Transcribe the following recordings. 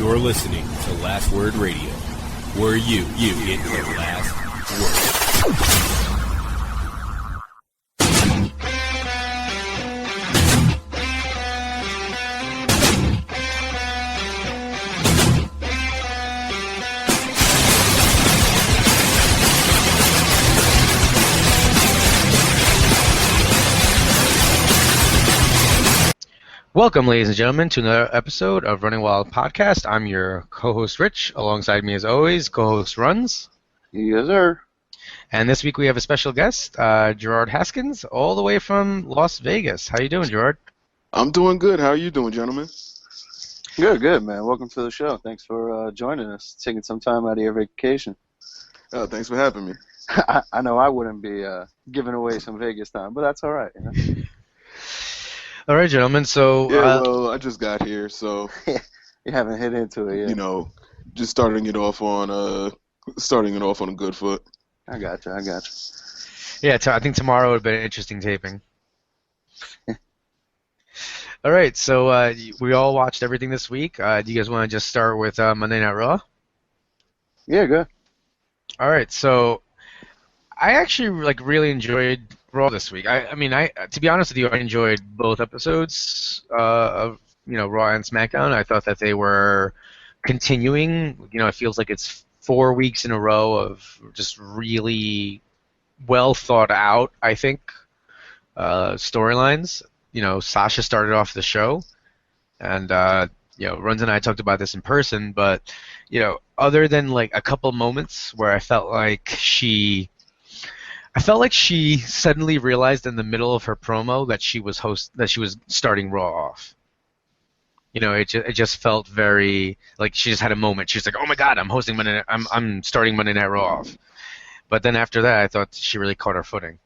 You're listening to Last Word Radio, where you get your last word. Welcome, ladies and gentlemen, to another episode of Running Wild Podcast. I'm your co-host, Rich. Alongside me, as always, co-host Runz. Yes, sir. And this week we have a special guest, Gerard Haskins, all the way from Las Vegas. How you doing, Gerard? I'm doing good. How are you doing, gentlemen? Good, man. Welcome to the show. Thanks for joining us, taking some time out of your vacation. Oh, thanks for having me. I know I wouldn't be giving away some Vegas time, but that's all right. You know? All right, gentlemen. So well, I just got here, so you haven't hit into it yet. You know, just starting it off on a good foot. I got you. Yeah, I think tomorrow would be an interesting taping. All right, so we all watched everything this week. Do you guys want to just start with Monday Night Raw? Yeah, good. All right, so I actually really enjoyed Raw this week. I mean, to be honest with you, I enjoyed both episodes of Raw and Smackdown. I thought that they were continuing. It feels like it's 4 weeks in a row of just really well thought out, I think, storylines. Sasha started off the show, and Runz and I talked about this in person, but other than a couple moments where I felt like she suddenly realized in the middle of her promo that she was starting Raw off. It just felt very like she just had a moment. She was like, "Oh my God, I'm starting Monday Night Raw off." But then after that, I thought she really caught her footing.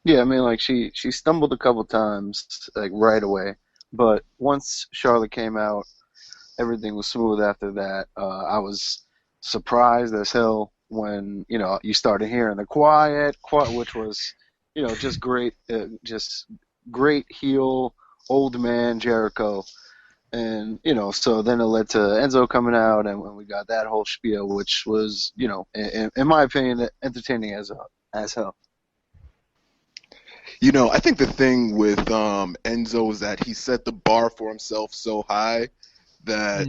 Yeah, I mean, she stumbled a couple times right away, but once Charlotte came out, everything was smooth after that. I was surprised as hell when you started hearing the quiet, which was just great, just great heel old man Jericho, and so then it led to Enzo coming out, and when we got that whole spiel, which was in my opinion entertaining as hell. I think the thing with Enzo is that he set the bar for himself so high that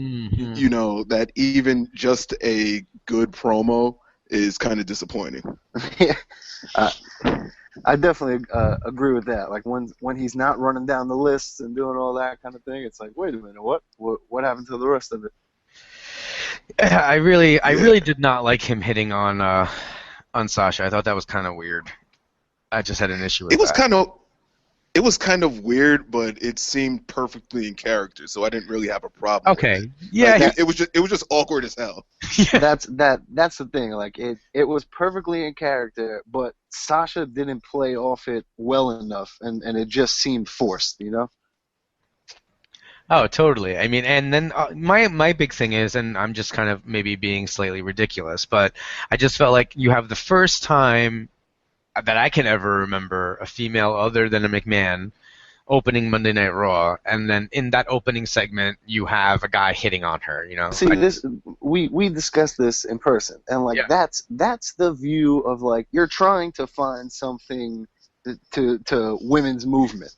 that even just a good promo is kind of disappointing. Yeah, I definitely agree with that. Like when he's not running down the lists and doing all that kind of thing, it's like, wait a minute, what happened to the rest of it? I really did not like him hitting on Sasha. I thought that was kind of weird. I just had an issue with that. It was kind of weird, but it seemed perfectly in character, so I didn't really have a problem. Okay, with it. Yeah, it was just awkward as hell. Yeah. That's the thing. Like it was perfectly in character, but Sasha didn't play off it well enough, and it just seemed forced. Oh, totally. I mean, and then my big thing is, and I'm just kind of maybe being slightly ridiculous, but I just felt like you have the first time that I can ever remember a female other than a McMahon opening Monday Night Raw, and then in that opening segment you have a guy hitting on her. See, we discussed this in person, and that's the view of you're trying to find something to women's movement.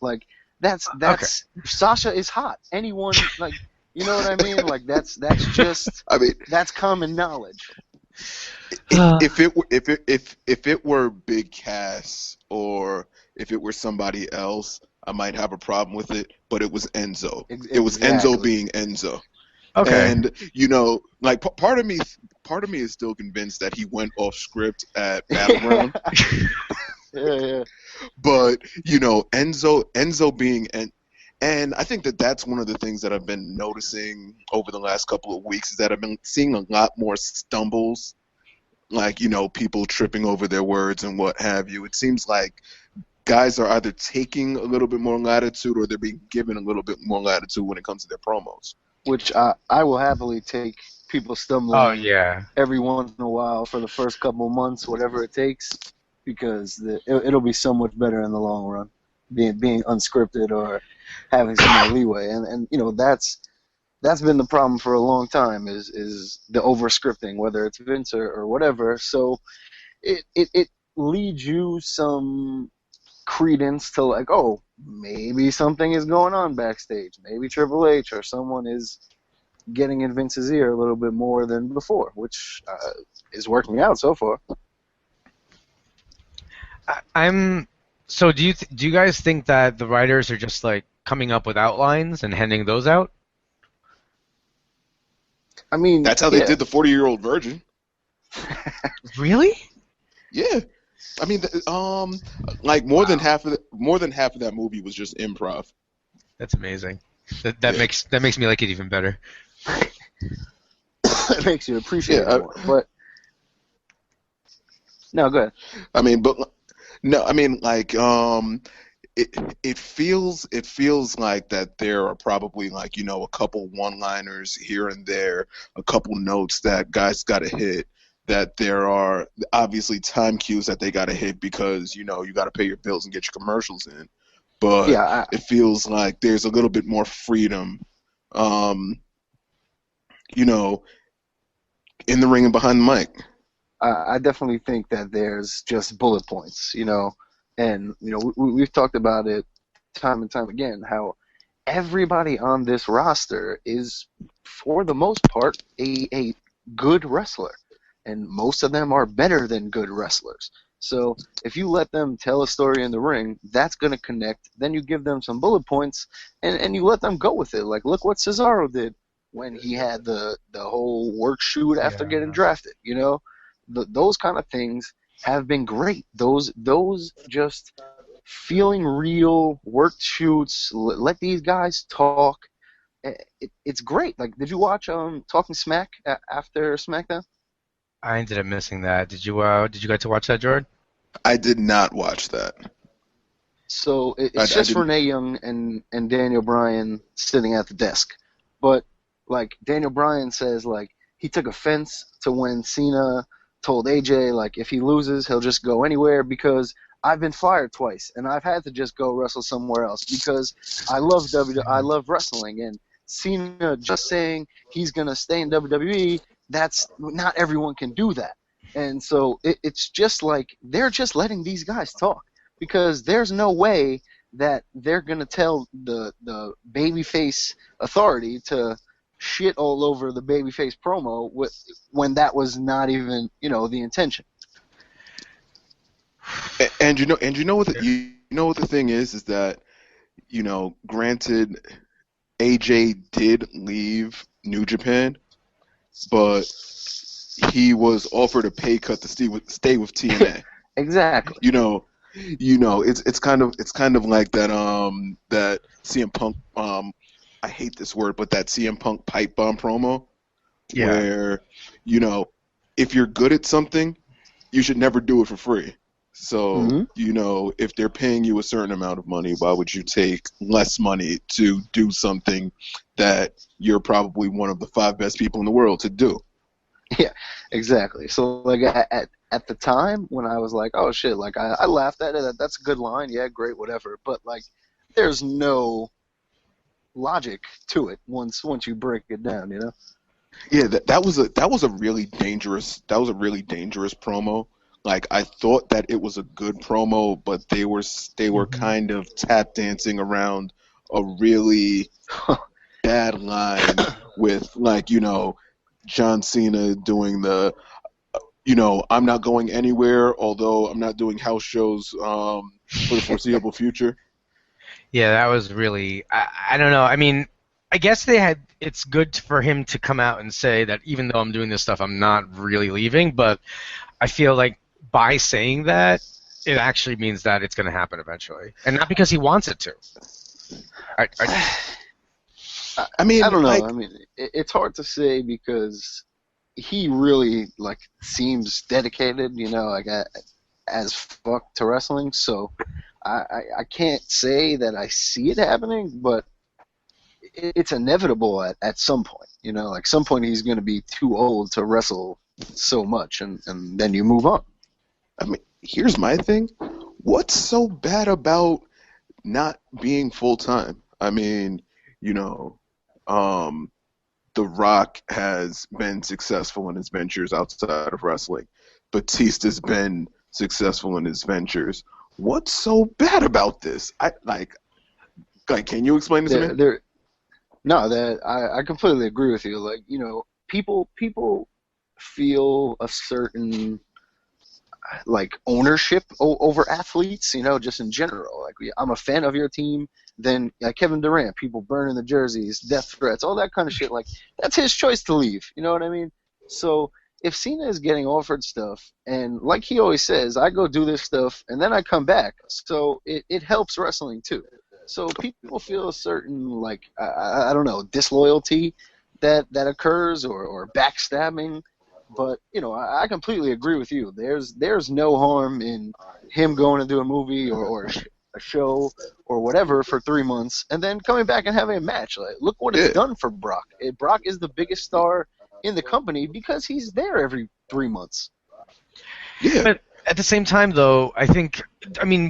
That's okay. Sasha is hot. Anyone you know what I mean? That's just that's common knowledge. If it were Big Cass or if it were somebody else, I might have a problem with it. But it was Enzo. It was Enzo being Enzo. Okay. And part of me is still convinced that he went off script at Battleground. Yeah. But Enzo being and I think that's one of the things that I've been noticing over the last couple of weeks is that I've been seeing a lot more stumbles. People tripping over their words and what have you. It seems like guys are either taking a little bit more latitude or they're being given a little bit more latitude when it comes to their promos. Which I will happily take people stumbling every once in a while for the first couple of months, whatever it takes, because it'll be so much better in the long run, being unscripted or having some more leeway. And that's that's been the problem for a long time is the over scripting, whether it's Vince or whatever. So it leads you some credence to like, oh, maybe something is going on backstage. Maybe Triple H or someone is getting in Vince's ear a little bit more than before, which is working out so far. So do you guys think that the writers are just like coming up with outlines and handing those out? I mean, That's how they did the 40-year-old virgin. Really? Yeah. I mean, like more than half of that movie was just improv. That's amazing. That makes me like it even better. It makes you appreciate it more. But no, go ahead. I mean, but no, I mean, like, it feels like that there are probably like, you know, a couple one-liners here and there, a couple notes that guys got to hit. That there are obviously time cues that they got to hit because, you know, you got to pay your bills and get your commercials in. But yeah, it feels like there's a little bit more freedom, you know, in the ring and behind the mic. I definitely think that there's just bullet points, you know, and, you know, we've talked about it time and time again, how everybody on this roster is, for the most part, a good wrestler. And most of them are better than good wrestlers. So if you let them tell a story in the ring, that's going to connect. Then you give them some bullet points, and you let them go with it. Like, look what Cesaro did when he had the whole work shoot after getting drafted. You know, those kind of things have been great. Those just feeling real work shoots. Let these guys talk. It's great. Like, did you watch Talking Smack after SmackDown? I ended up missing that. Did you get to watch that, Gerard? I did not watch that. So it's just Renee Young and Daniel Bryan sitting at the desk. But, like, Daniel Bryan says, like, he took offense to when Cena told AJ, like, if he loses, he'll just go anywhere because I've been fired twice and I've had to just go wrestle somewhere else because I love wrestling. And Cena just saying he's going to stay in WWE, that's not everyone can do that. And so it's just like they're just letting these guys talk because there's no way that they're going to tell the babyface authority to shit all over the babyface promo when that was not even, you know, the intention. And you know what the thing is that, you know, granted AJ did leave New Japan, but he was offered a pay cut to stay with TNA. Exactly. You know, it's kind of like that that CM Punk I hate this word, but that CM Punk pipe bomb promo, where, you know, if you're good at something, you should never do it for free. So, you know, if they're paying you a certain amount of money, why would you take less money to do something that you're probably one of the 5 best people in the world to do? Yeah, exactly. So, like, at the time when I was like, oh, shit, like, I laughed at it. That's a good line. Yeah, great, whatever. But, like, there's no logic to it once you break it down, you know? Yeah, that was a really dangerous promo. Like, I thought that it was a good promo, but they were kind of tap dancing around a really bad line with, like, you know, John Cena doing the, you know, I'm not going anywhere, although I'm not doing house shows for the foreseeable future. Yeah, that was really, I don't know. I mean, I guess it's good for him to come out and say that even though I'm doing this stuff, I'm not really leaving, but I feel like by saying that, it actually means that it's going to happen eventually, and not because he wants it to. I mean, I don't know. Like, I mean, it's hard to say because he really, like, seems dedicated, you know, like, as fuck to wrestling. So I can't say that I see it happening, but it's inevitable at some point. You know, like, some point he's going to be too old to wrestle so much, and then you move on. I mean, here's my thing. What's so bad about not being full-time? I mean, you know, The Rock has been successful in his ventures outside of wrestling. Batista's been successful in his ventures. What's so bad about this? Can you explain this to me? I completely agree with you. Like, people feel a certain ownership over athletes, just in general. Like, I'm a fan of your team. Then Kevin Durant, people burning the jerseys, death threats, all that kind of shit. Like, that's his choice to leave. You know what I mean? So if Cena is getting offered stuff, and like he always says, I go do this stuff and then I come back. So it helps wrestling too. So people feel a certain I don't know, disloyalty that occurs or backstabbing. But I completely agree with you. There's no harm in him going to do a movie or a show or whatever for 3 months and then coming back and having a match. Like, look what it's done for Brock. Brock is the biggest star in the company because he's there every 3 months. Yeah. But at the same time, though,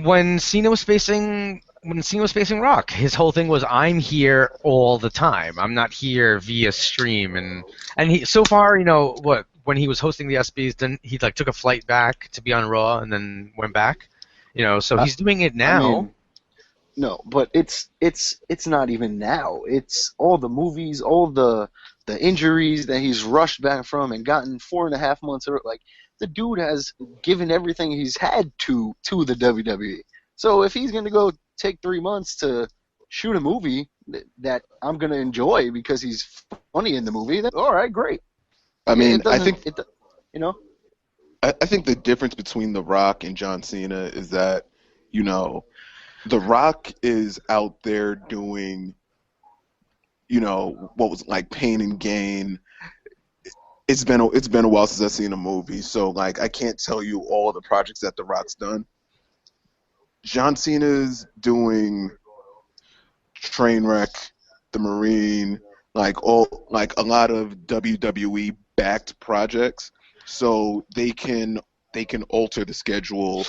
when Cena was facing Rock, his whole thing was, I'm here all the time. I'm not here via stream. And he, so far, when he was hosting the ESPYs, then he took a flight back to be on Raw and then went back. So he's doing it now. No, but it's not even now. It's all the movies, all the injuries that he's rushed back from and gotten 4.5 months. The dude has given everything he's had to the WWE. So if he's going to go take 3 months to shoot a movie that I'm going to enjoy because he's funny in the movie, then all right, great. I think the difference between The Rock and John Cena is that, The Rock is out there doing, what was Pain and Gain. It's been a while since I've seen a movie, so I can't tell you all the projects that The Rock's done. John Cena's doing Trainwreck, The Marine, a lot of WWE backed projects, so they can alter the schedule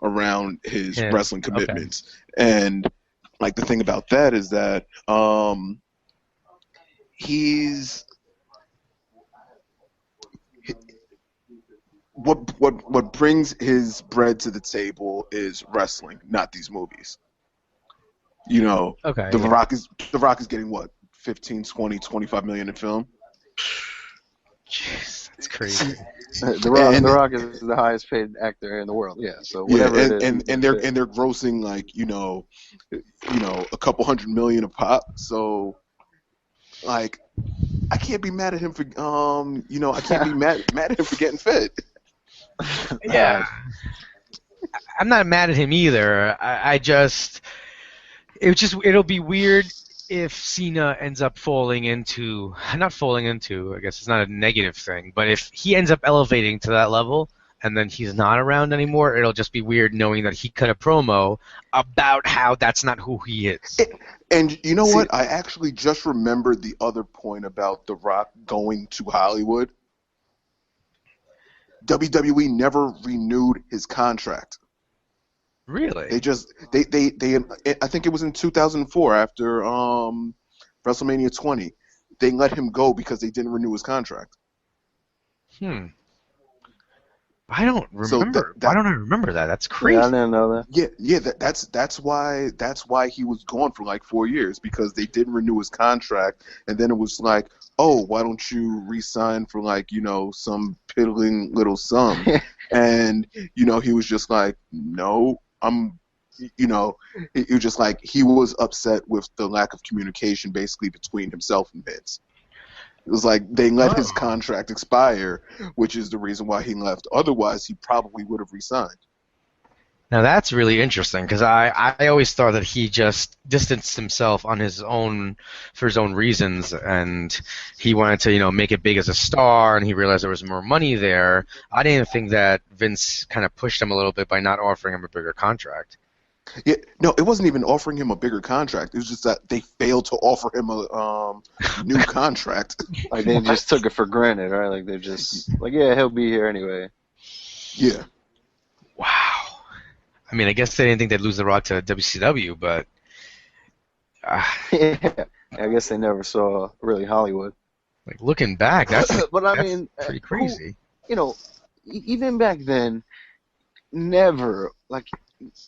around his wrestling commitments. Okay. And the thing about that is that he's what brings his bread to the table is wrestling, not these movies. Okay. The Rock is getting what, 15, 20, 25 million in film? Jeez, that's crazy. The Rock is the highest paid actor in the world. Yeah, so whatever it is. And they're grossing a couple $100 million a pop. So I can't be mad at him for I can't be mad at him for getting fit. Yeah. I'm not mad at him either. It'll be weird if Cena ends up not falling into, I guess it's not a negative thing, but if he ends up elevating to that level and then he's not around anymore, it'll just be weird knowing that he cut a promo about how that's not who he is. And you know what? I actually just remembered the other point about The Rock going to Hollywood. WWE never renewed his contract. Really? They I think it was in 2004 after WrestleMania 20. They let him go because they didn't renew his contract. I don't remember. Why don't I remember that? That's crazy. Yeah, I didn't know that. Yeah. That's why he was gone for 4 years, because they didn't renew his contract, and then it was oh, why don't you re-sign for some piddling little sum? And he was just no, I'm. It was just he was upset with the lack of communication basically between himself and Vince. It was they let his contract expire, which is the reason why he left. Otherwise, he probably would have resigned. Now that's really interesting, because I always thought that he just distanced himself on his own for his own reasons, and he wanted to make it big as a star, and he realized there was more money there. I didn't think that Vince kind of pushed him a little bit by not offering him a bigger contract. Yeah, no, it wasn't even offering him a bigger contract. It was just that they failed to offer him a new contract. They just took it for granted, right? They're just yeah, he'll be here anyway. Yeah. Wow. I mean, I guess they didn't think they'd lose The Rock to WCW, but... Yeah, I guess they never saw really Hollywood. Like looking back, that's but I that's mean, pretty crazy. Even back then, never like,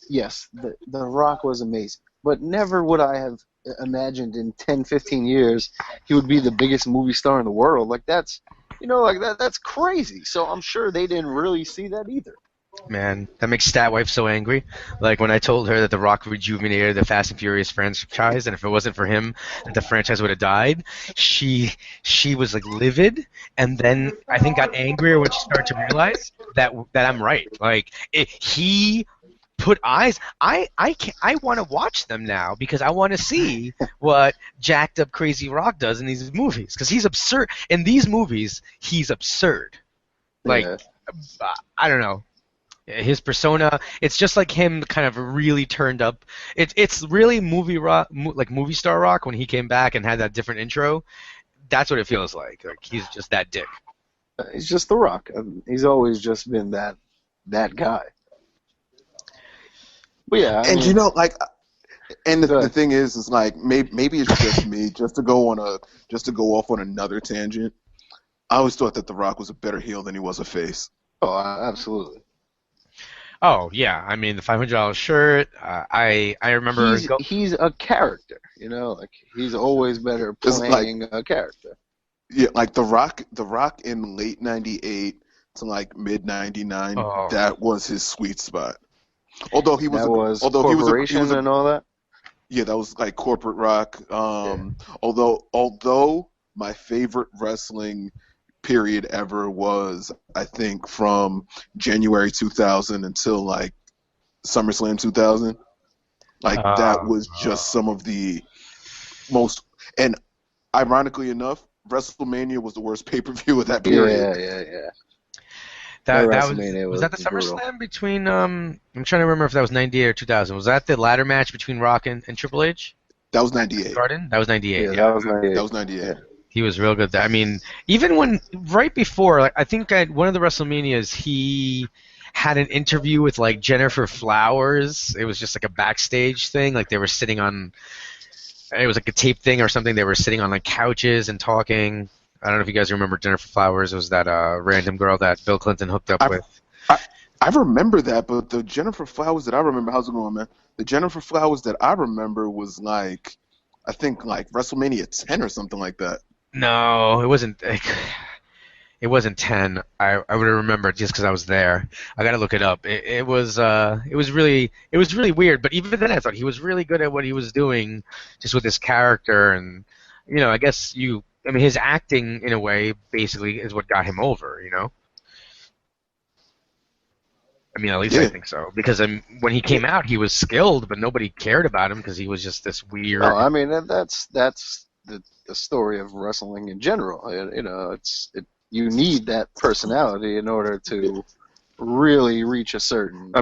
yes, the Rock was amazing, but never would I have imagined in 10, 15 years he would be the biggest movie star in the world. Like that's that's crazy. So I'm sure they didn't really see that either. Man, that makes Stat Wife so angry. Like when I told her that The Rock rejuvenated the Fast and Furious franchise, and if it wasn't for him, that the franchise would have died. She was like livid, and then I think got angrier when she started to realize that I'm right. Like he put eyes. I want to watch them now because I want to see what jacked up crazy Rock does in these movies, because he's absurd in these movies. He's absurd. Like I don't know. His persona, it's just like him kind of really turned up. It's really movie rock, like movie star Rock when he came back and had that different intro. That's what it feels like. Like he's just that dick. He's just The Rock. He's always just been that guy. But yeah, and the thing is like maybe it's just me, just to go off on another tangent. I always thought that The Rock was a better heel than he was a face. Oh, absolutely. Oh yeah, I mean the $500 shirt. I remember. He's a character, like he's always better playing a character. Yeah, like The Rock in late '98 to like mid '99. Oh. That was his sweet spot. Although he was and all that. Yeah, that was like corporate Rock. Although my favorite wrestling period ever was, I think, from January 2000 until like SummerSlam 2000. Like that was just some of the most, and ironically enough, WrestleMania was the worst pay-per-view of that period. Yeah. That was that the SummerSlam between I'm trying to remember if that was 98 or 2000. Was that the ladder match between Rock and Triple H? That was 98. Garden? That was 98. Yeah, that was 98. That was 98. Yeah. He was real good. I mean, even when right before, like I think at one of the WrestleManias, he had an interview with like Jennifer Flowers. It was just like a backstage thing. Like they were sitting on, it was like a tape thing or something. They were sitting on like couches and talking. I don't know if you guys remember Jennifer Flowers. It was that random girl that Bill Clinton hooked up with. I remember that, but the Jennifer Flowers that I remember, how's it going, man? The Jennifer Flowers that I remember was like, I think like WrestleMania 10 or something like that. No, it wasn't. It wasn't 10. I would have remembered just because I was there. I got to look it up. It was really weird. But even then, I thought he was really good at what he was doing, just with his character, and I guess his acting in a way basically is what got him over. I mean, at least I think so. Because when he came out, he was skilled, but nobody cared about him because he was just this weird. No, I mean that's the story of wrestling in general. You need that personality in order to really reach a certain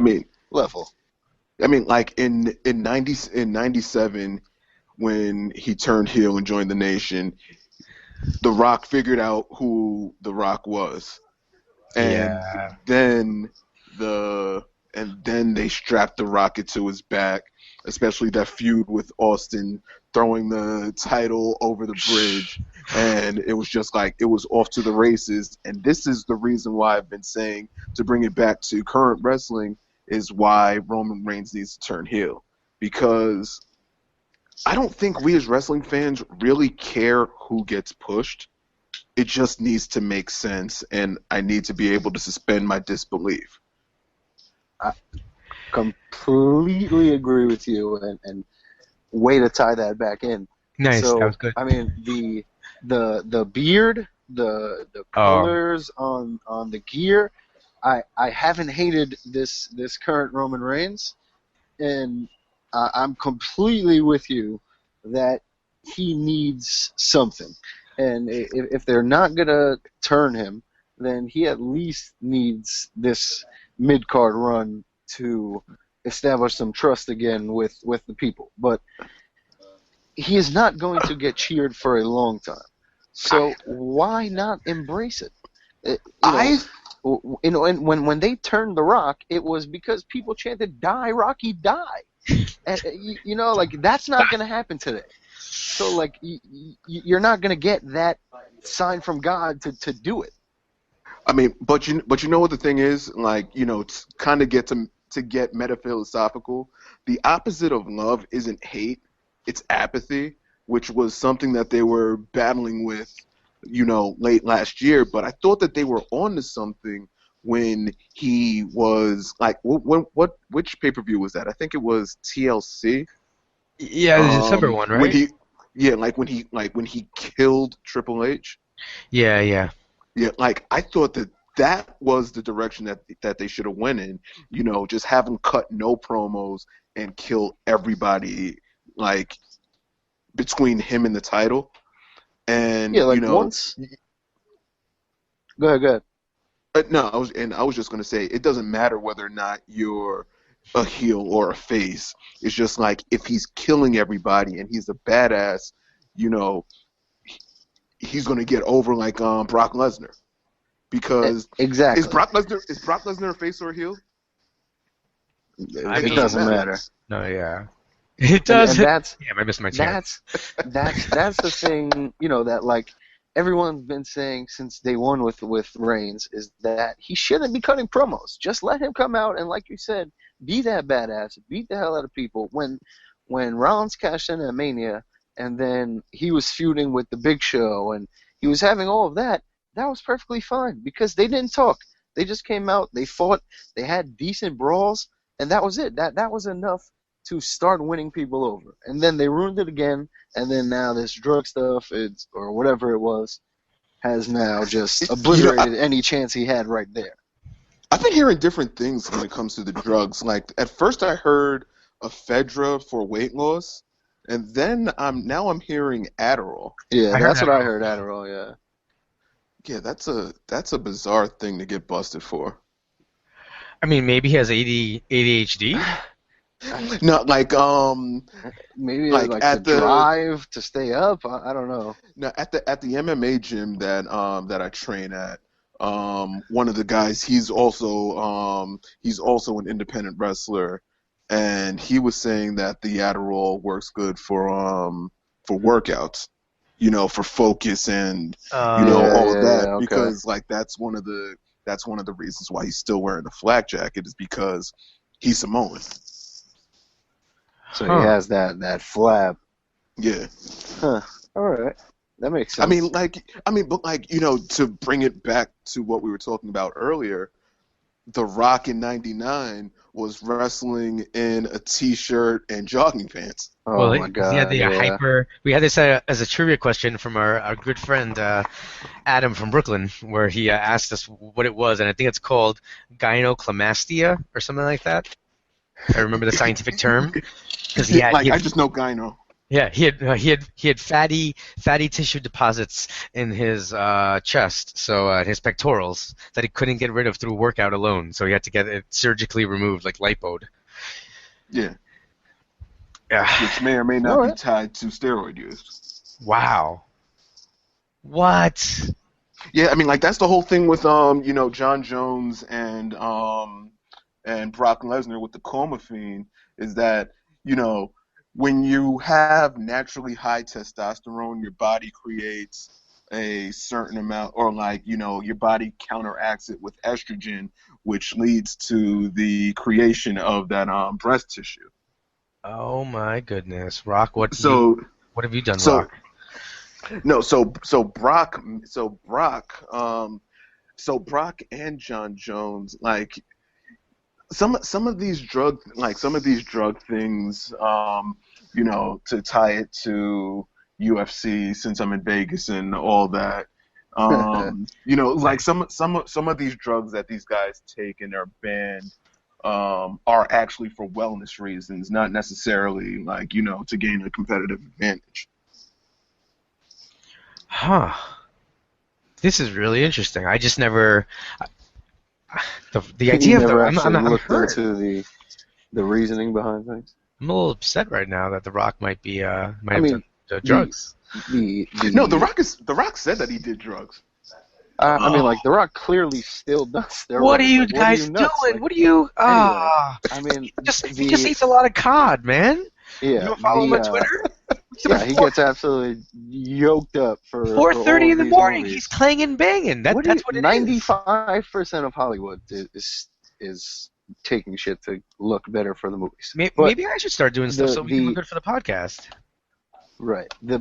level. I mean, like in 97 when he turned heel and joined the Nation, The Rock figured out who The Rock was, and then they strapped the rocket to his back, especially that feud with Austin, throwing the title over the bridge, and it was just like it was off to the races. And this is the reason why I've been saying, to bring it back to current wrestling, is why Roman Reigns needs to turn heel, because I don't think we as wrestling fans really care who gets pushed. It just needs to make sense, and I need to be able to suspend my disbelief. I completely agree with you, and way to tie that back in. Nice, so, that was good. I mean, the beard, the colors on the gear, I haven't hated this current Roman Reigns, and I'm completely with you that he needs something. And if they're not gonna turn him, then he at least needs this mid-card run to establish some trust again with the people. But he is not going to get cheered for a long time. So why not embrace it? When they turned The Rock, it was because people chanted, "Die, Rocky, die!" And that's not going to happen today. So you're not going to get that sign from God to do it. I mean, but you know what the thing is, like, you know, to kind of get to get metaphilosophical, the opposite of love isn't hate, it's apathy, which was something that they were battling with, you know, late last year. But I thought that they were on to something when he was like, which pay-per-view was that? I think it was TLC. Yeah, the December one, right? When he killed Triple H. Yeah. Yeah, like I thought that was the direction that they should have went in. You know, just have him cut no promos and kill everybody, like between him and the title. And Yeah, like you know, once. Go ahead. No, I was just gonna say it doesn't matter whether or not you're a heel or a face. It's just like if he's killing everybody and he's a badass, you know, he's gonna get over like Brock Lesnar, because exactly. Is Brock Lesnar a face or a heel? It doesn't matter. No, yeah. It does. And that's, yeah, I missed my chance. That's the thing, you know, that like everyone's been saying since day one with Reigns, is that he shouldn't be cutting promos. Just let him come out and, like you said, be that badass, beat the hell out of people. When Rollins cashed in at Mania, and then he was feuding with the Big Show, and he was having all of that, that was perfectly fine because they didn't talk. They just came out, they fought, they had decent brawls, and that was it. That was enough to start winning people over. And then they ruined it again, and then now this drug stuff, or whatever it was, has now just obliterated any chance he had right there. I've been hearing different things when it comes to the drugs. Like, at first I heard ephedra for weight loss, and then now I'm hearing Adderall. Yeah, that's what I heard, Adderall, yeah. Yeah, that's a bizarre thing to get busted for. I mean, maybe he has ADHD? No, like maybe like the drive to stay up. I don't know. No, at the MMA gym that I train at, one of the guys, he's also an independent wrestler, and he was saying that the Adderall works good for workouts, you know, for focus and all of that, okay. Because like that's one of the reasons why he's still wearing the flak jacket, is because he's Samoan. So he has that flap. Yeah. Huh. All right. That makes sense. But like, you know, to bring it back to what we were talking about earlier, The Rock in '99 was wrestling in a t-shirt and jogging pants. Oh my God! We had this as a trivia question from our good friend Adam from Brooklyn, where he asked us what it was, and I think it's called gynecomastia or something like that. I remember the scientific term. I just know gyno. Yeah, he had fatty tissue deposits in his chest, so his pectorals, that he couldn't get rid of through workout alone. So he had to get it surgically removed, like lipoed. Yeah. Yeah. Which may or may not be tied to steroid use. Wow. What? Yeah, I mean, like that's the whole thing with John Jones and Brock Lesnar with the Clomiphene, is that, you know, when you have naturally high testosterone, your body creates a certain amount, or like, you know, your body counteracts it with estrogen, which leads to the creation of that breast tissue. Oh my goodness, Rock! What have you done, Rock? No, so Brock and John Jones, like some of these drug things, you know, to tie it to UFC, since I'm in Vegas and all that, you know, like some of these drugs that these guys take and are banned are actually for wellness reasons, not necessarily like, you know, to gain a competitive advantage. Huh. This is really interesting. I just never. The idea of I'm looked into the reasoning behind things. I'm a little upset right now that The Rock might have done drugs. No, The Rock said that he did drugs. I mean, like, The Rock clearly still does steroids. What are you guys doing? Like, what are you? I mean, he just eats a lot of cod, man. Yeah. You follow him on Twitter? Yeah, he gets absolutely yoked up for 4:30 in the these morning. movies. He's clanging banging. That's what it is. 95% of Hollywood is taking shit to look better for the movies. But Maybe I should start doing stuff so we can look good for the podcast. right, the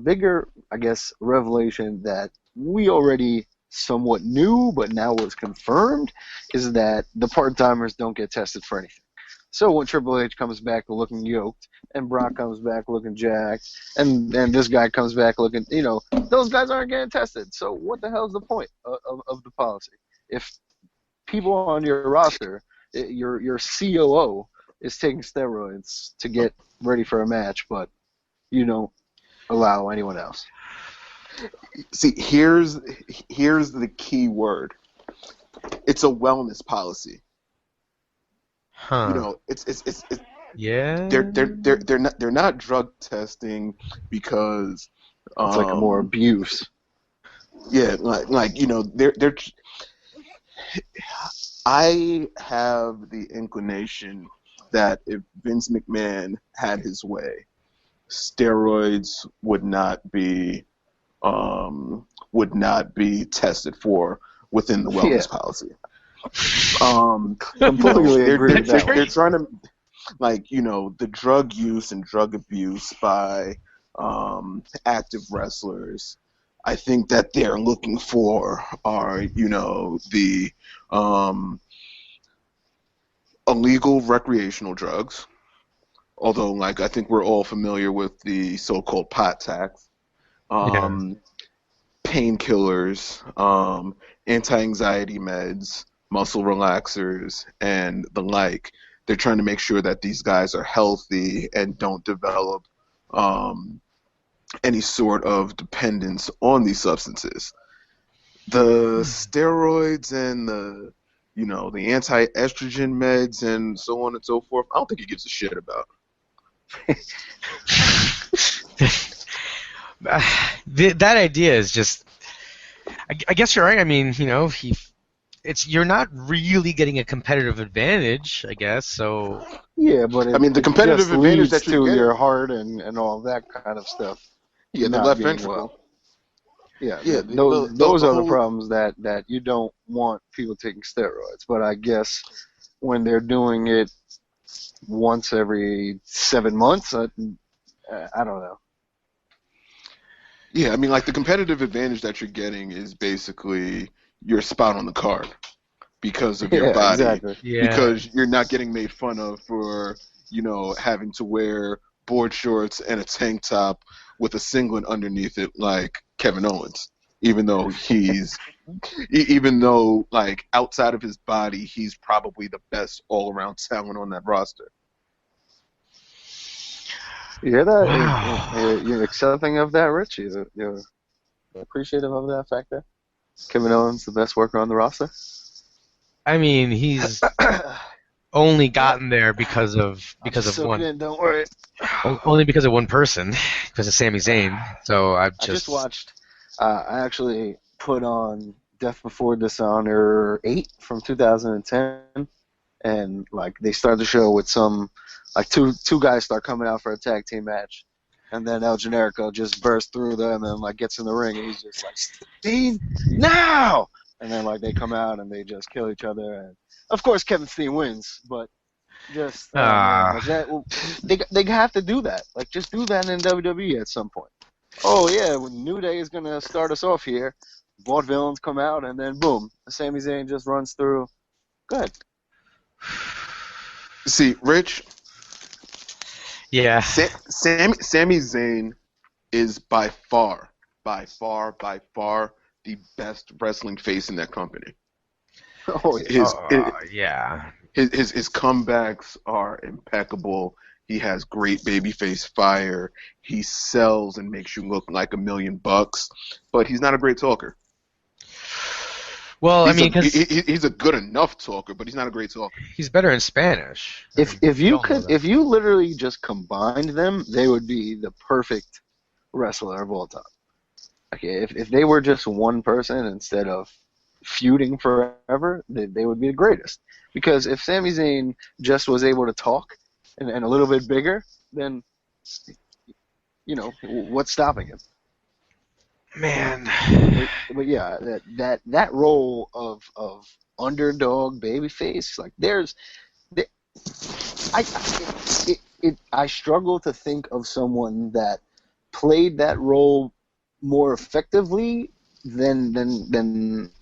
bigger, I guess, revelation that we already somewhat knew, but now was confirmed, is that the part-timers don't get tested for anything. So when Triple H comes back looking yoked, and Brock comes back looking jacked, and this guy comes back looking, those guys aren't getting tested. So what the hell's the point of the policy? If people on your roster, your COO is taking steroids to get ready for a match, but you don't allow anyone else. See, here's the key word. It's a wellness policy. Huh. It's Yeah. they're not drug testing because It's like more abuse. Yeah, they're. I have the inclination that if Vince McMahon had his way, steroids would not be tested for within the wellness policy. Completely agree with that. They're trying to, the drug use and drug abuse by active wrestlers. I think that they're looking for are, the illegal recreational drugs. Although, I think we're all familiar with the so-called pot tax. Painkillers, anti-anxiety meds, muscle relaxers, and the like. They're trying to make sure that these guys are healthy and don't develop any sort of dependence on these substances. The steroids and the anti-estrogen meds and so on and so forth, I don't think he gives a shit about. That idea is just. I guess you're right. I mean, you're not really getting a competitive advantage, I guess. So. Yeah, but the competitive advantage that to your heart and all that kind of stuff. Yeah, the left ventricle. Well. Yeah, those are the problems that you don't want people taking steroids. But I guess when they're doing it once every 7 months, I don't know. Yeah, the competitive advantage that you're getting is basically your spot on the card because of your body. Exactly. Yeah. Because you're not getting made fun of for, having to wear board shorts and a tank top with a singlet underneath it like Kevin Owens. Even though outside of his body, he's probably the best all-around talent on that roster. You hear that? Wow. You're accepting of that, Rich? You're appreciative of that fact there? Kevin Owens, the best worker on the roster? I mean, he's only gotten there because of one. Don't worry. Only because of one person, because of Sami Zayn. So I just watched. I actually put on Death Before Dishonor 8 from 2010, and they start the show with some two guys start coming out for a tag team match, and then El Generico just bursts through them and gets in the ring, and he's just like, Steen, now! And then they come out and they just kill each other, and of course Kevin Steen wins, but just they have to do that. Just do that in WWE at some point. Oh yeah, when New Day is gonna start us off here, Vaudevillains come out, and then boom, Sami Zayn just runs through. Good. See, Rich. Yeah. Sami Zayn is by far the best wrestling face in that company. Oh yeah. His comebacks are impeccable. He has great babyface fire. He sells and makes you look like $1 million, but he's not a great talker. Well, he's a good enough talker, but he's not a great talker. He's better in Spanish. If you literally just combined them, they would be the perfect wrestler of all time. Okay, if they were just one person instead of feuding forever, they would be the greatest. Because if Sami Zayn just was able to talk and a little bit bigger, then what's stopping him? Man. But yeah, that role of underdog babyface, like I struggle to think of someone that played that role more effectively than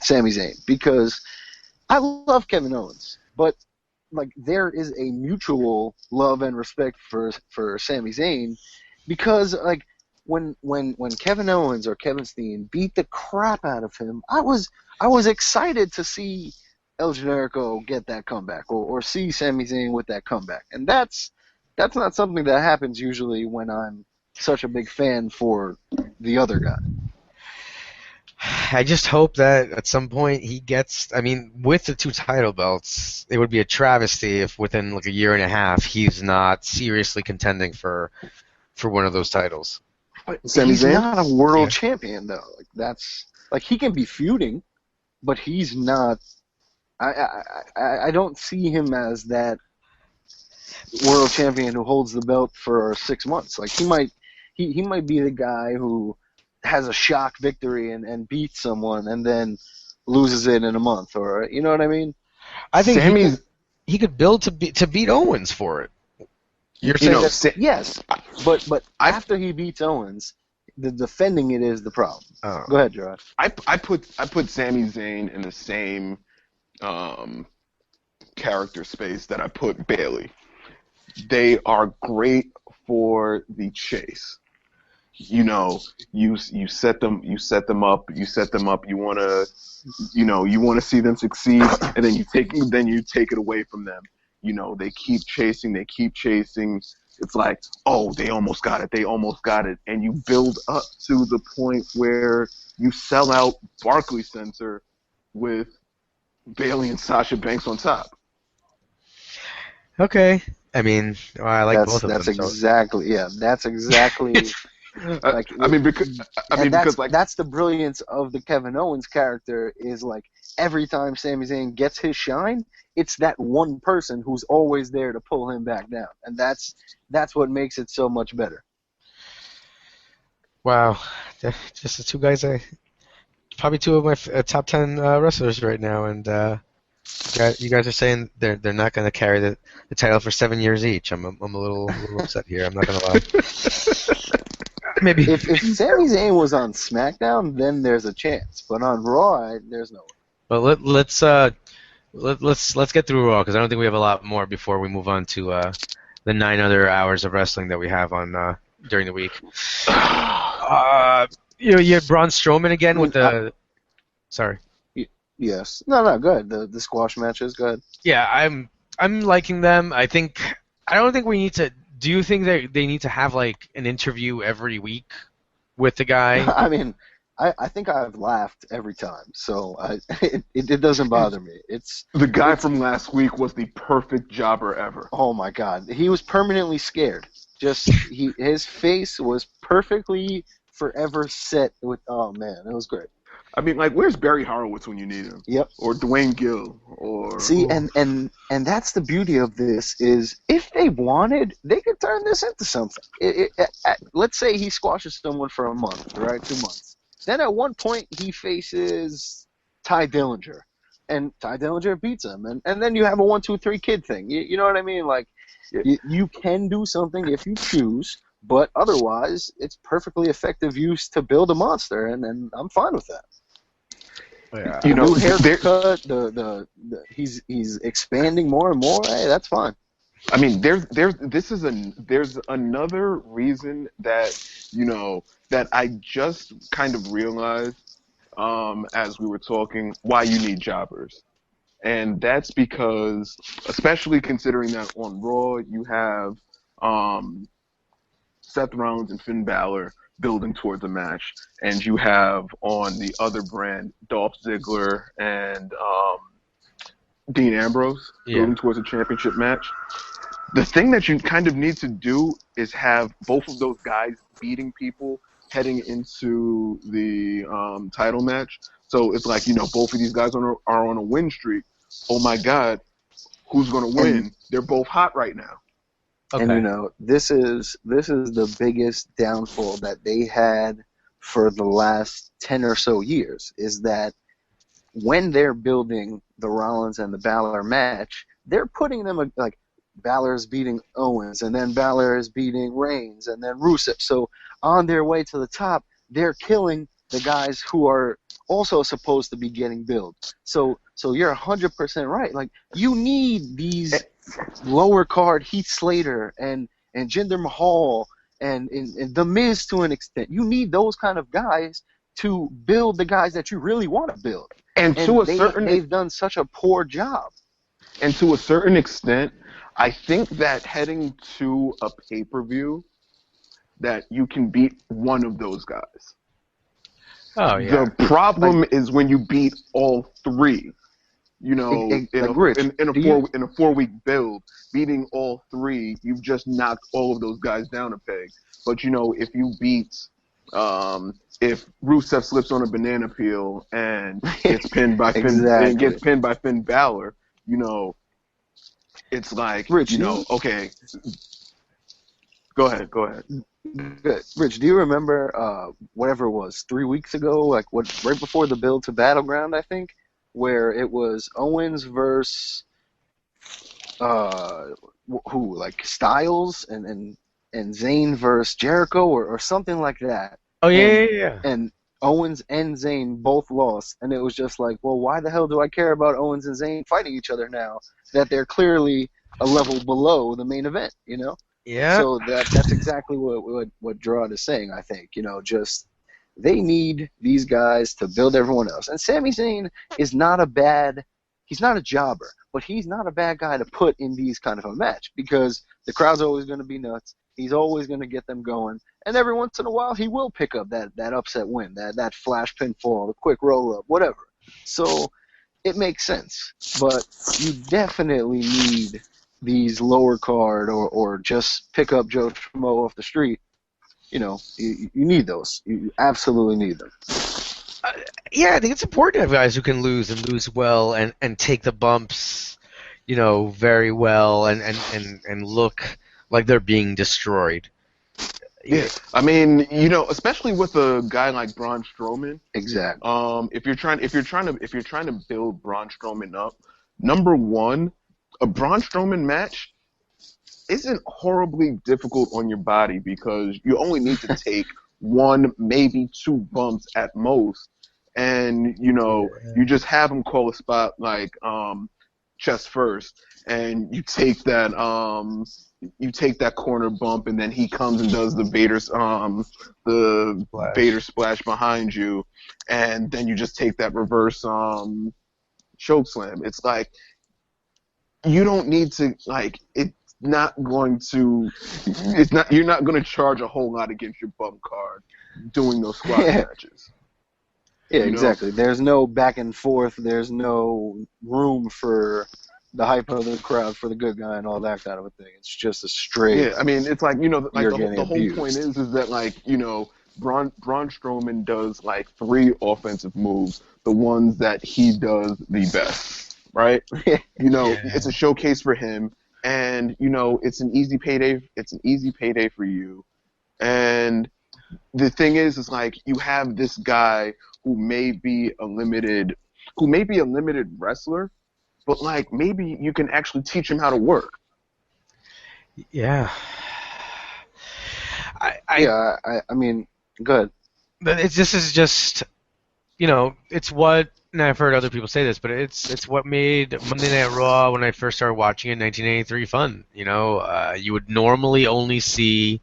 Sami Zayn, because I love Kevin Owens, but like there is a mutual love and respect for Sami Zayn, because like when Kevin Owens or Kevin Steen beat the crap out of him, I was excited to see El Generico get that comeback, or see Sami Zayn with that comeback, and that's not something that happens usually when I'm such a big fan for the other guy. I just hope that at some point he gets. I mean, with the 2 title belts, it would be a travesty if within like a year and a half he's not seriously contending for one of those titles. But Sami he's Zayn? not a world champion though. Like that's like he can be feuding, but he's not. I don't see him as that world champion who holds the belt for 6 months. Like he might be the guy who has a shock victory and beats someone and then loses it in a month, or you know what I mean? I think he could build to beat Owens for it. You're saying yes, but after he beats Owens, the defending it is the problem. Oh. Go ahead, Gerard. I put Sami Zayn in the same character space that I put Bailey. They are great for the chase. You set them up. You wanna see them succeed, and then you take it away from them. They keep chasing. It's like, oh, they almost got it, and you build up to the point where you sell out Barclays Center with Bailey and Sasha Banks on top. Okay. I mean, I like both of them. That's exactly. Like, that's the brilliance of the Kevin Owens character, is like every time Sami Zayn gets his shine, it's that one person who's always there to pull him back down, and that's what makes it so much better. Wow, just the 2 guys probably 2 of my top 10 wrestlers right now, and you guys are saying they're not going to carry the title for 7 years each. I'm a little upset here. I'm not going to lie. Maybe if Sami Zayn was on SmackDown, then there's a chance, but on Raw, there's no way. But let's get through Raw, because I don't think we have a lot more before we move on to the 9 other hours of wrestling that we have on during the week. You had Braun Strowman again with the. Sorry. Yes. No. Go ahead. The squash matches. Go ahead. Yeah, I'm liking them. I don't think we need to. Do you think that they need to have like an interview every week with the guy? I mean, I think I've laughed every time, so it doesn't bother me. The guy from last week was the perfect jobber ever. Oh my God, he was permanently scared. His face was perfectly forever set with. Oh man, it was great. I mean, like, where's Barry Horowitz when you need him? Yep. Or Dwayne Gill, or and that's the beauty of this, is if they wanted, they could turn this into something. Let's say he squashes someone for a month, right? 2 months. Then at one point he faces Ty Dillinger, and Ty Dillinger beats him, and then you have a 1, 2, 3 kid thing. You know what I mean? Like, you can do something if you choose. But otherwise, it's perfectly effective use to build a monster, and I'm fine with that. Yeah. New haircut, he's expanding more and more. Hey, that's fine. I mean, there's another reason that I just kind of realized as we were talking why you need jobbers, and that's because, especially considering that on Raw you have Seth Rollins and Finn Balor building towards a match, and you have on the other brand Dolph Ziggler and Dean Ambrose building towards a championship match. The thing that you kind of need to do is have both of those guys beating people heading into the title match. So it's like, both of these guys are on a win streak. Oh my God, who's going to win? They're both hot right now. And Okay. this is the biggest downfall that they had for the last 10 or so years, is that when they're building the Rollins and the Balor match, they're putting them like Balor's beating Owens, and then Balor is beating Reigns, and then Rusev. So on their way to the top, they're killing the guys who are also supposed to be getting billed. So you're 100% right. Like, you need these lower card Heath Slater and Jinder Mahal and The Miz to an extent. You need those kind of guys to build the guys that you really want to build. And And to a certain they've done such a poor job. extent, I think that heading to a pay-per-view, that you can beat one of those guys. Oh yeah. The problem is when you beat all three. Like, Rich, In a 4-week build, beating all three, you've just knocked all of those guys down a peg. But if you beat, if Rusev slips on a banana peel and gets pinned by Finn Balor, it's like, Rich, okay. Go ahead. Good. Rich, do you remember whatever it was, 3 weeks ago, like right before the build to Battleground, I think, where it was Owens versus who, like Styles and Zayn versus Jericho or something like that. Oh yeah, And, yeah, yeah. and Owens and Zayn both lost, and it was just like, well, why the hell do I care about Owens and Zayn fighting each other now that they're clearly a level below the main event, Yeah. So that's exactly what Gerard is saying, I think. Just they need these guys to build everyone else. And Sami Zayn is he's not a jobber, but he's not a bad guy to put in these kind of a match, because the crowd's always going to be nuts. He's always going to get them going. And every once in a while, he will pick up that upset win, that flash pinfall, the quick roll-up, whatever. So it makes sense. But you definitely need these lower card or just pick up Joe Schmo off the street. You need those. You absolutely need them. Yeah, I think it's important to have guys who can lose and lose well and take the bumps, very well and look like they're being destroyed. Yeah, I mean, especially with a guy like Braun Strowman. Exactly. If you're trying to build Braun Strowman up, number one, a Braun Strowman match isn't horribly difficult on your body, because you only need to take one, maybe two bumps at most, and you just have him call a spot like chest first, and you take that corner bump, and then he comes and does the Vader splash behind you, and then you just take that reverse choke slam. It's like, you don't need to, like, you're not going to charge a whole lot against your bum card doing those squash matches. Yeah, exactly. There's no back and forth. There's no room for the hype of the crowd for the good guy and all that kind of a thing. It's just a straight. Yeah, I mean, it's like, the whole abused. point is that, like, Braun Strowman does like 3 offensive moves, the ones that he does the best, right? It's a showcase for him, and it's an easy payday. It's an easy payday for you, and the thing is like, you have this guy who may be a limited wrestler, but like, maybe you can actually teach him how to work. Yeah. I mean, good. But this is just, it's what, and I've heard other people say this, but it's what made Monday Night Raw, when I first started watching it in 1983, fun. You would normally only see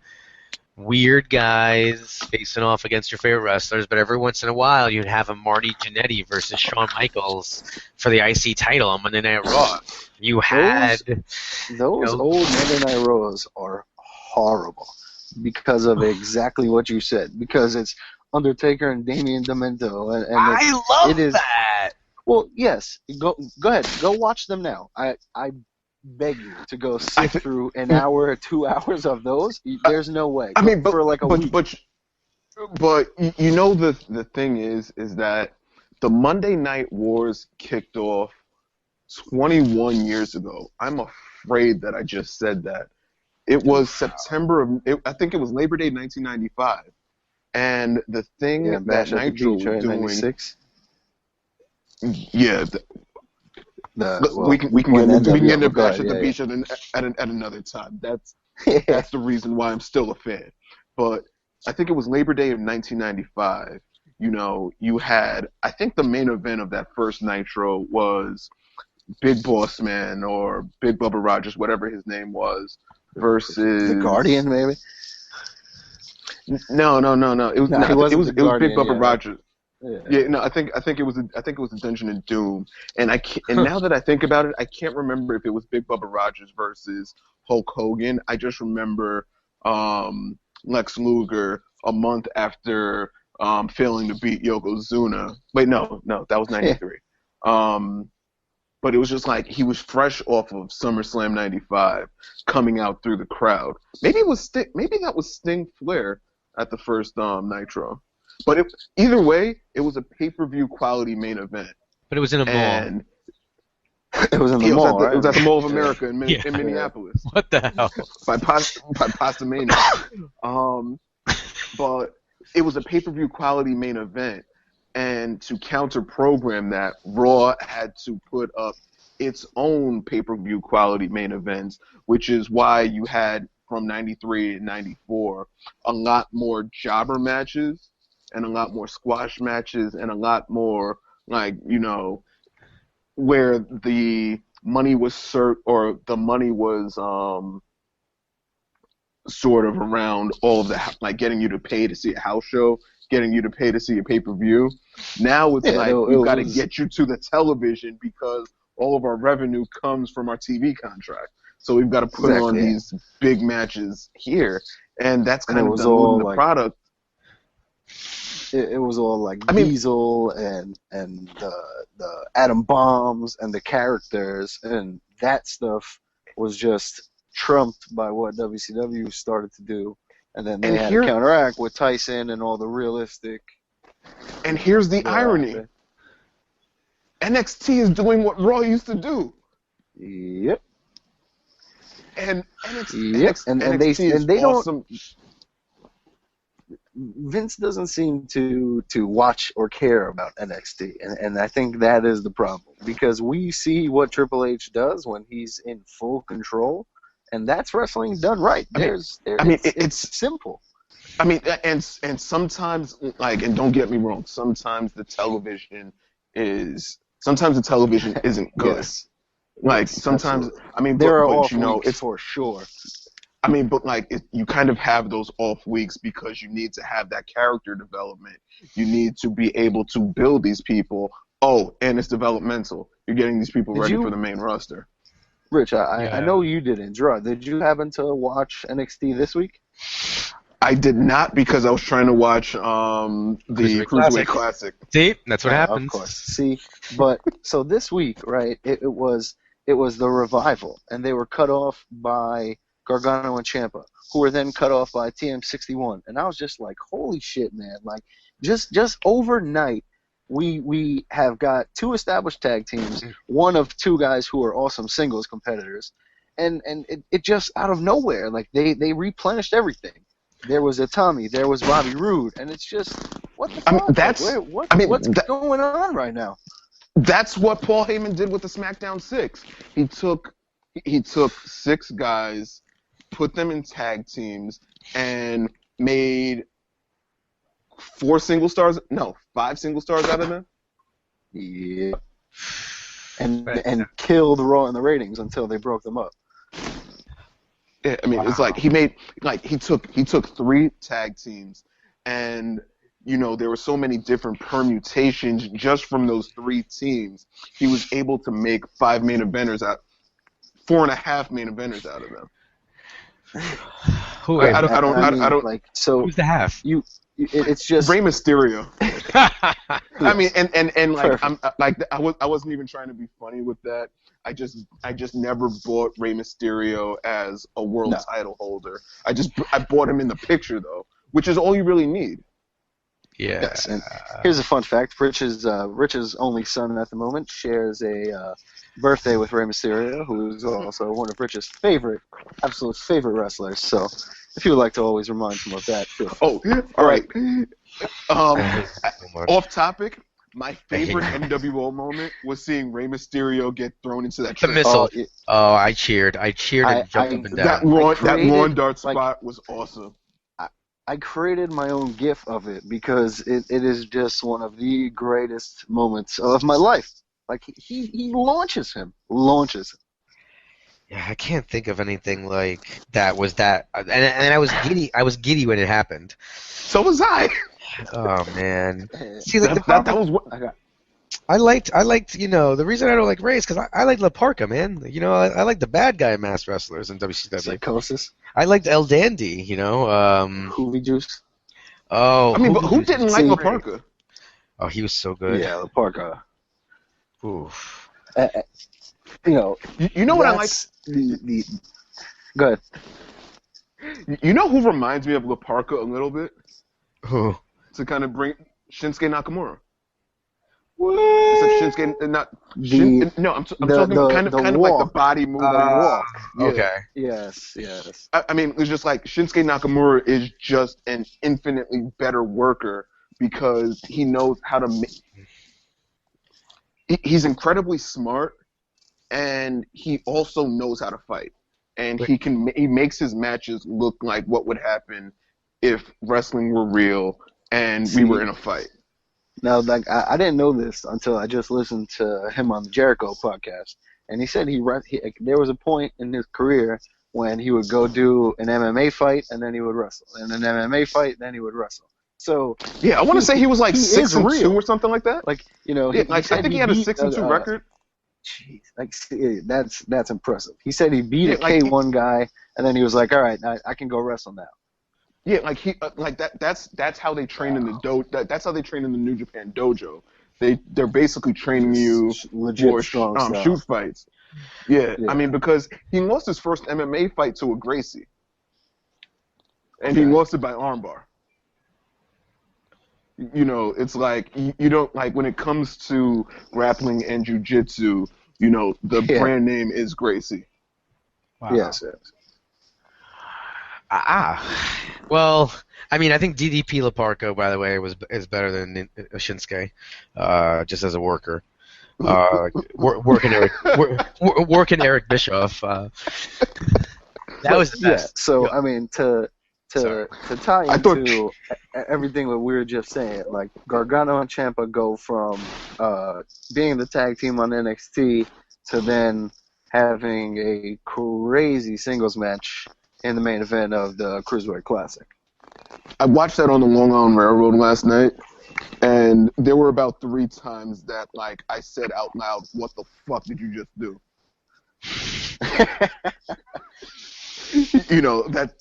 weird guys facing off against your favorite wrestlers, but every once in a while you'd have a Marty Jannetty versus Shawn Michaels for the IC title on Monday Night Raw. You had those old Monday Night Raws are horrible because of exactly what you said. Because it's Undertaker and Damien Demento, and I love that. Well, yes, go ahead, go watch them now. I beg you to go sit through an hour or 2 hours of those. There's no way. I mean, for like a week. But the thing is that the Monday Night Wars kicked off 21 years ago. I'm afraid that I just said that. It was I think it was Labor Day 1995. And the thing that Bash at the Nitro Beach, was right? doing, 96. yeah, we can get into Bash at the Beach at another time. That's the reason why I'm still a fan. But I think it was Labor Day of 1995. You know, you had, I think the main event of that first Nitro was Big Boss Man or Big Bubba Rogers, whatever his name was, versus the Guardian, maybe. No. It was Big Bubba Rogers. Yeah. No, I think it was the Dungeon of Doom, and now that I think about it, I can't remember if it was Big Bubba Rogers versus Hulk Hogan. I just remember Lex Luger a month after failing to beat Yokozuna. Wait, no, that was '93. But it was just like he was fresh off of SummerSlam '95, coming out through the crowd. Maybe that was Sting Flair at the first Nitro. But either way, it was a pay-per-view quality main event. But it was in a mall. And it was in the mall, right? It was at the Mall of America in Minneapolis. What the hell? By Pastamania. But it was a pay-per-view quality main event. And to counter-program that, Raw had to put up its own pay-per-view quality main events, which is why you had, from 93 and 94, a lot more jobber matches and a lot more squash matches and a lot more, like, you know, where the money was sort of around all of the, like, getting you to pay to see a house show, getting you to pay to see a pay-per-view. Now it's we've got to get you to the television because all of our revenue comes from our TV contract. So we've got to put on these big matches here, and that's kind of diluting the product. It was all like Diesel and the atom bombs and the characters, and that stuff was just trumped by what WCW started to do. And then they had to counteract with Tyson and all the realistic. And here's the irony. NXT is doing what Raw used to do. Yep. And NXT is they awesome. Vince doesn't seem to watch or care about NXT, and I think that is the problem, because we see what Triple H does when he's in full control. And that's wrestling done right. It's simple. I mean, and sometimes, like, and don't get me wrong, sometimes the television isn't good. Yes. Like, sometimes, Absolutely. I mean, there are but, off you know, weeks it's for sure. I mean, but like, you kind of have those off weeks because you need to have that character development. You need to be able to build these people. Oh, and it's developmental. You're getting these people ready for the main roster. Rich, I know you didn't. Gerard, did you happen to watch NXT this week? I did not, because I was trying to watch the Cruiserweight Classic. See, that's what happens. Of course. See, but so this week, right? It was the Revival, and they were cut off by Gargano and Ciampa, who were then cut off by TM61, and I was just like, holy shit, man! Like, just overnight. We have got two established tag teams, one of two guys who are awesome singles competitors, and it just out of nowhere, like they replenished everything. There was a Tommy, there was Bobby Roode, and it's just, what the fuck? What's going on right now? That's what Paul Heyman did with the SmackDown 6. He took 6 guys, put them in tag teams, and made 5 single stars out of them. Yeah. And killed Raw in the ratings until they broke them up. Yeah, I mean, It's like he took 3 tag teams, and you know, there were so many different permutations just from those 3 teams. He was able to make 4.5 main eventers out of them. Who's the half? It's just Rey Mysterio. I mean, and like I wasn't even trying to be funny with that. I just never bought Rey Mysterio as a world title holder. I bought him in the picture though, which is all you really need. Yeah. Yes, and here's a fun fact: Rich's only son at the moment shares a birthday with Rey Mysterio, who is also one of Rich's absolute favorite wrestlers. So if you would like to always remind him of that, feel free. Oh, all right. So much. Off topic. My favorite NWO moment was seeing Rey Mysterio get thrown into that The train. missile. Oh, I cheered. I cheered and jumped up and down. That lawn dart spot was awesome. I created my own GIF of it because it is just one of the greatest moments of my life. Like, he launches him. Yeah, I can't think of anything like that. And I was giddy. I was giddy when it happened. So was I. Oh man. See, like that was what I liked. The reason I don't like Ray is because I like La Parka, man. I like the bad guy masked wrestlers in WCW. Psychosis. I liked El Dandy. Hoovy Juice. Oh, I mean, but who didn't like La Parka? Oh, he was so good. Yeah, La Parka. Oof. You know what I like? Go ahead. You know who reminds me of La Parka a little bit? Who? To kind of bring Shinsuke Nakamura. What? Except Shinsuke, I'm talking kind of like the body moving walk. Yeah. Okay. Yes. I mean, it's just like Shinsuke Nakamura is just an infinitely better worker because he knows how to make. He's incredibly smart, and he also knows how to fight. And he makes his matches look like what would happen if wrestling were real and we were in a fight. Now, like I didn't know this until I just listened to him on the Jericho podcast, and he said there was a point in his career when he would go do an MMA fight and then he would wrestle, and an MMA fight then he would wrestle. So yeah, I want to say he was like 6-2 or something like that. Like I think he had a 6-2 record. Jeez, that's impressive. He said he beat a K1 guy, and then he was like, "All right, I can go wrestle now." Yeah, like he that's how they train in the that's how they train in the New Japan dojo. They're basically training you for shoot fights. Yeah, I mean because he lost his first MMA fight to a Gracie, and he lost it by armbar. It's like you don't like when it comes to grappling and jiu-jitsu, the brand name is Gracie. Wow. Yes. Well, I mean, I think DDP La Parka, by the way, is better than Shinsuke, just as a worker. Working Eric Bischoff. That was the best. Yeah. So I mean, to tie into everything that we were just saying, like Gargano and Ciampa go from being the tag team on NXT to then having a crazy singles match in the main event of the Cruiserweight Classic. I watched that on the Long Island Railroad last night, and there were about 3 times that like I said out loud, "What the fuck did you just do?"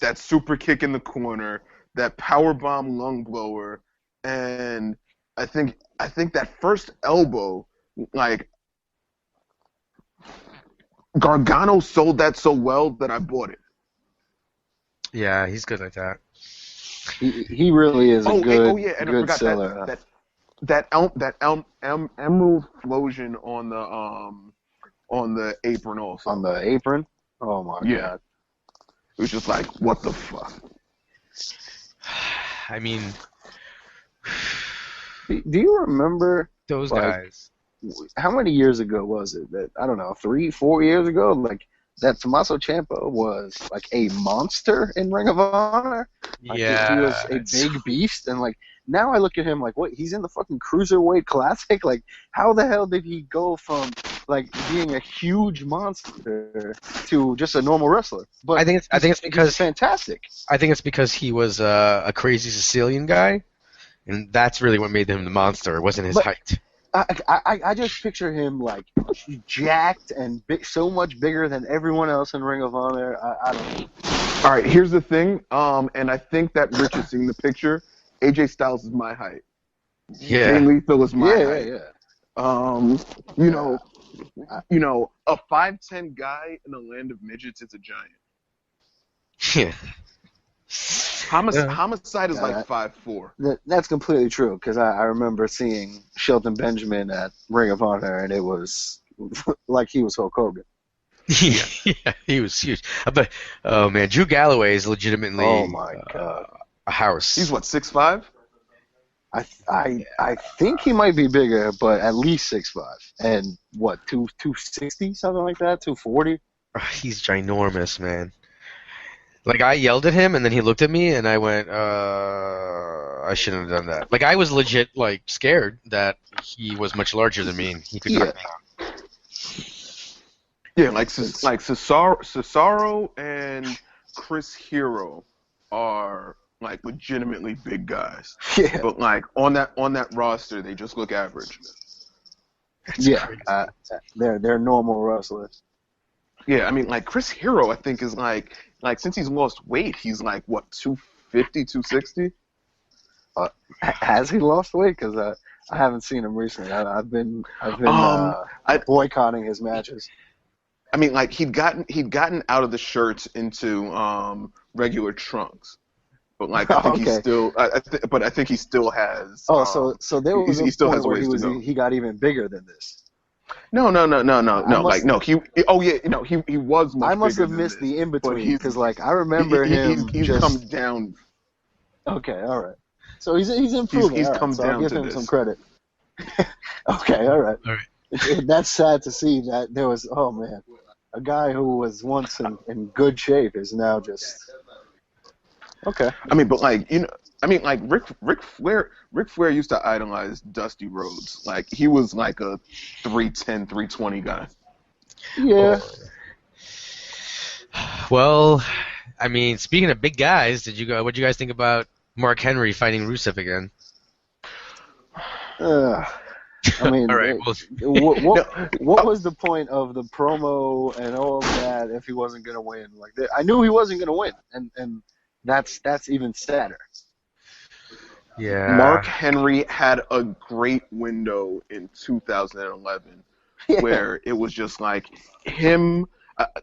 that super kick in the corner, that powerbomb lung blower, and I think that first elbow, like Gargano sold that so well that I bought it. Yeah, he's good like that. He really is a good and good I forgot seller. That emerald explosion on the apron also. On the apron? Oh my god. It was just like, what the fuck? I mean, do you remember those guys? How many years ago was it? That I don't know, 3-4 years ago. Like that Tommaso Ciampa was like a monster in Ring of Honor. Like, he was a big beast, and like now I look at him like, what? He's in the fucking Cruiserweight Classic. Like, how the hell did he go from like being a huge monster to just a normal wrestler? But I think it's because he's fantastic. I think it's because he was a crazy Sicilian guy, and that's really what made him the monster. It wasn't his height. I just picture him like jacked and so much bigger than everyone else in Ring of Honor. I don't know. All right, here's the thing, and I think that Rich is seeing the picture. AJ Styles is my height. Yeah. Jay Lethal is my height. Yeah. A 5'10" guy in the land of midgets is a giant. Yeah. Homicide is like 5'4". That's completely true, because I remember seeing Shelton Benjamin at Ring of Honor, and it was like he was Hulk Hogan. Yeah, he was huge. But oh man, Drew Galloway is legitimately Oh my God. a house. He's what, 6'5"? I think he might be bigger, but at least 6'5", and what 260 something like that, 240. He's ginormous, man. Like I yelled at him, and then he looked at me, and I went, I shouldn't have done that. Like I was legit like scared that he was much larger than me, and he could knock me out. Yeah, like Cesaro and Chris Hero are like legitimately big guys. Yeah, But like on that roster, they just look average. yeah. They're normal wrestlers. Yeah, I mean, like Chris Hero, I think is like since he's lost weight, he's like what 250, 260. Has he lost weight? Because I haven't seen him recently. I've been boycotting his matches. I mean, like he'd gotten out of the shirts into regular trunks, but like I think he's still. But I think he still has. Oh, so there was he still has where ways to go. he got even bigger than this. No. Like no, he. Oh yeah, he was much. I must bigger have than missed this, the in but between because like I remember him. He's just, come down. Okay, all right. So he's improving. He's all right, come so down I'll give to him this. some credit. Okay, all right. All right. That's sad to see that there was. Oh man, a guy who was once in good shape is now just. Okay. I mean, but like like Ric Flair used to idolize Dusty Rhodes. Like he was like a 310, 320 guy. Yeah. Well, I mean, speaking of big guys, what'd you guys think about Mark Henry fighting Rusev again? I mean, All right, what was the point of the promo and all of that if he wasn't gonna win? Like, I knew he wasn't gonna win, and that's even sadder. Yeah. Mark Henry had a great window in 2011 where it was just like him.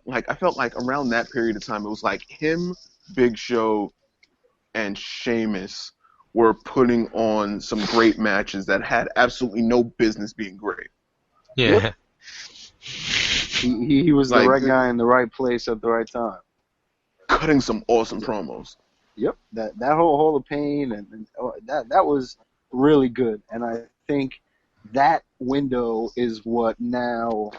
Like I felt like around that period of time, it was like him, Big Show, and Sheamus were putting on some great matches that had absolutely no business being great. Yeah. Yep. He was the right guy in the right place at the right time. Cutting some awesome promos. Yep, that whole Hall of Pain and that was really good, and I think that window is what now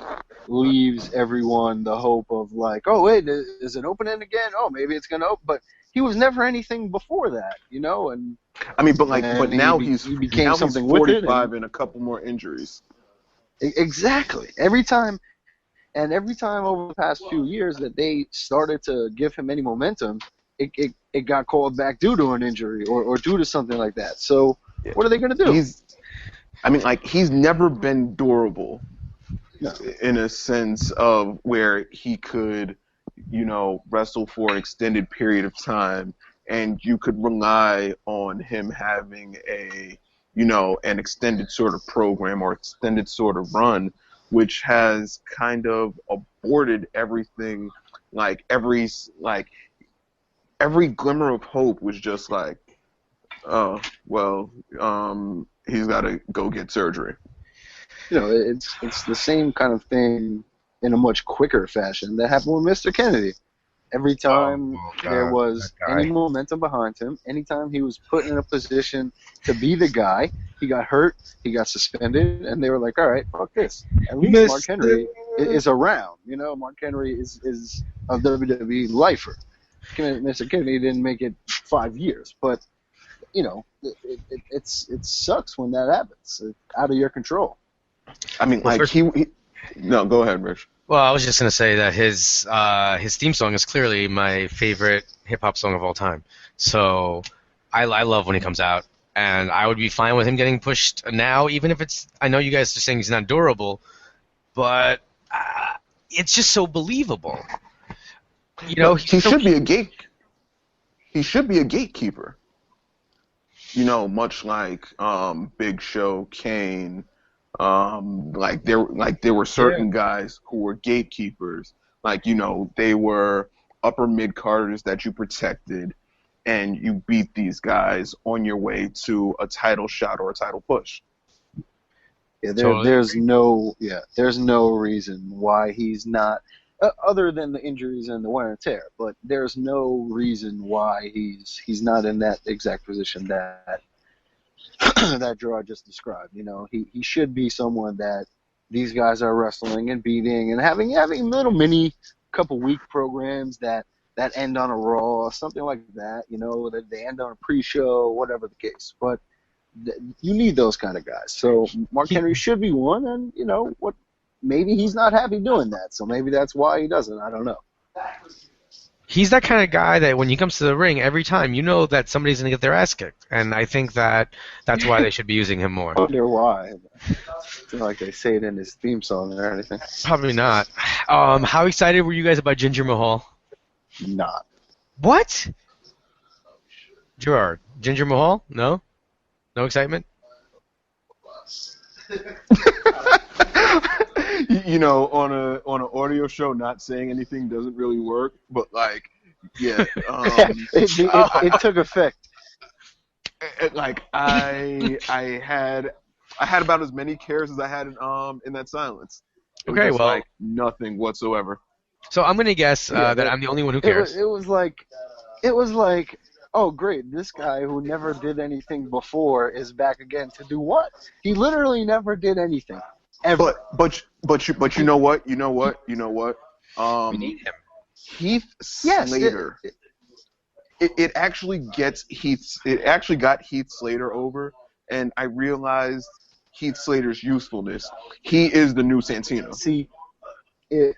leaves everyone the hope of like, oh wait, is it opening again? Oh, maybe it's gonna open, but he was never anything before that, and I mean, but now he became now something he's with it, 45 and a couple more injuries. Exactly. Every time over the past few years that they started to give him any momentum, it got called back due to an injury or due to something like that. So what are they going to do? He's never been durable No. in a sense of where he could, wrestle for an extended period of time, and you could rely on him having an extended sort of program or extended sort of run, which has kind of aborted everything. Like every glimmer of hope was just like, oh, well, he's got to go get surgery. It's the same kind of thing in a much quicker fashion that happened with Mr. Kennedy. Every time there was any momentum behind him, anytime he was put in a position to be the guy, he got hurt, he got suspended, and they were like, all right, fuck this. At least Mark Henry is around. Mark Henry is a WWE lifer. Mr. Kennedy didn't make it 5 years, but, it sucks when that happens. It's out of your control. I mean, no, go ahead, Rich. Well, I was just gonna say that his theme song is clearly my favorite hip hop song of all time. So I love when he comes out, and I would be fine with him getting pushed now, even if it's. I know you guys are saying he's not durable, but it's just so believable. He should be a gatekeeper. Much like Big Show, Kane. There were certain guys who were gatekeepers. They were upper mid carders that you protected, and you beat these guys on your way to a title shot or a title push. Yeah, Totally there's agree. there's no reason why he's not, other than the injuries and the wear and tear. But there's no reason why he's not in that exact position that that Gerard just described. He should be someone that these guys are wrestling and beating and having little mini couple week programs that end on a Raw or something like that. That they end on a pre-show, whatever the case. But you need those kind of guys. So Mark He, Henry should be one, and what? Maybe he's not happy doing that, so maybe that's why he doesn't. I don't know. he's that kind of guy that when he comes to the ring, every time you know that somebody's going to get their ass kicked, and I think that's why they should be using him more. I wonder why. It's not like they say it in his theme song or anything. Probably not. How excited were you guys about Ginger Mahal? Not. What? Gerard, Ginger Mahal? No? No excitement? On an audio show, not saying anything doesn't really work. But like, yeah, It took effect. like I had about as many cares as I had in that silence. It was Okay, just well, like nothing whatsoever. so I'm going to guess Yeah, that I'm the only one who It cares. was like, oh great, this guy who never did anything before is back again to do what? He literally never did anything ever. But you know what? You know what? We need him. Heath Yes, Slater. It actually got Heath Slater over, and I realized Heath Slater's usefulness. He is the new Santino. See, if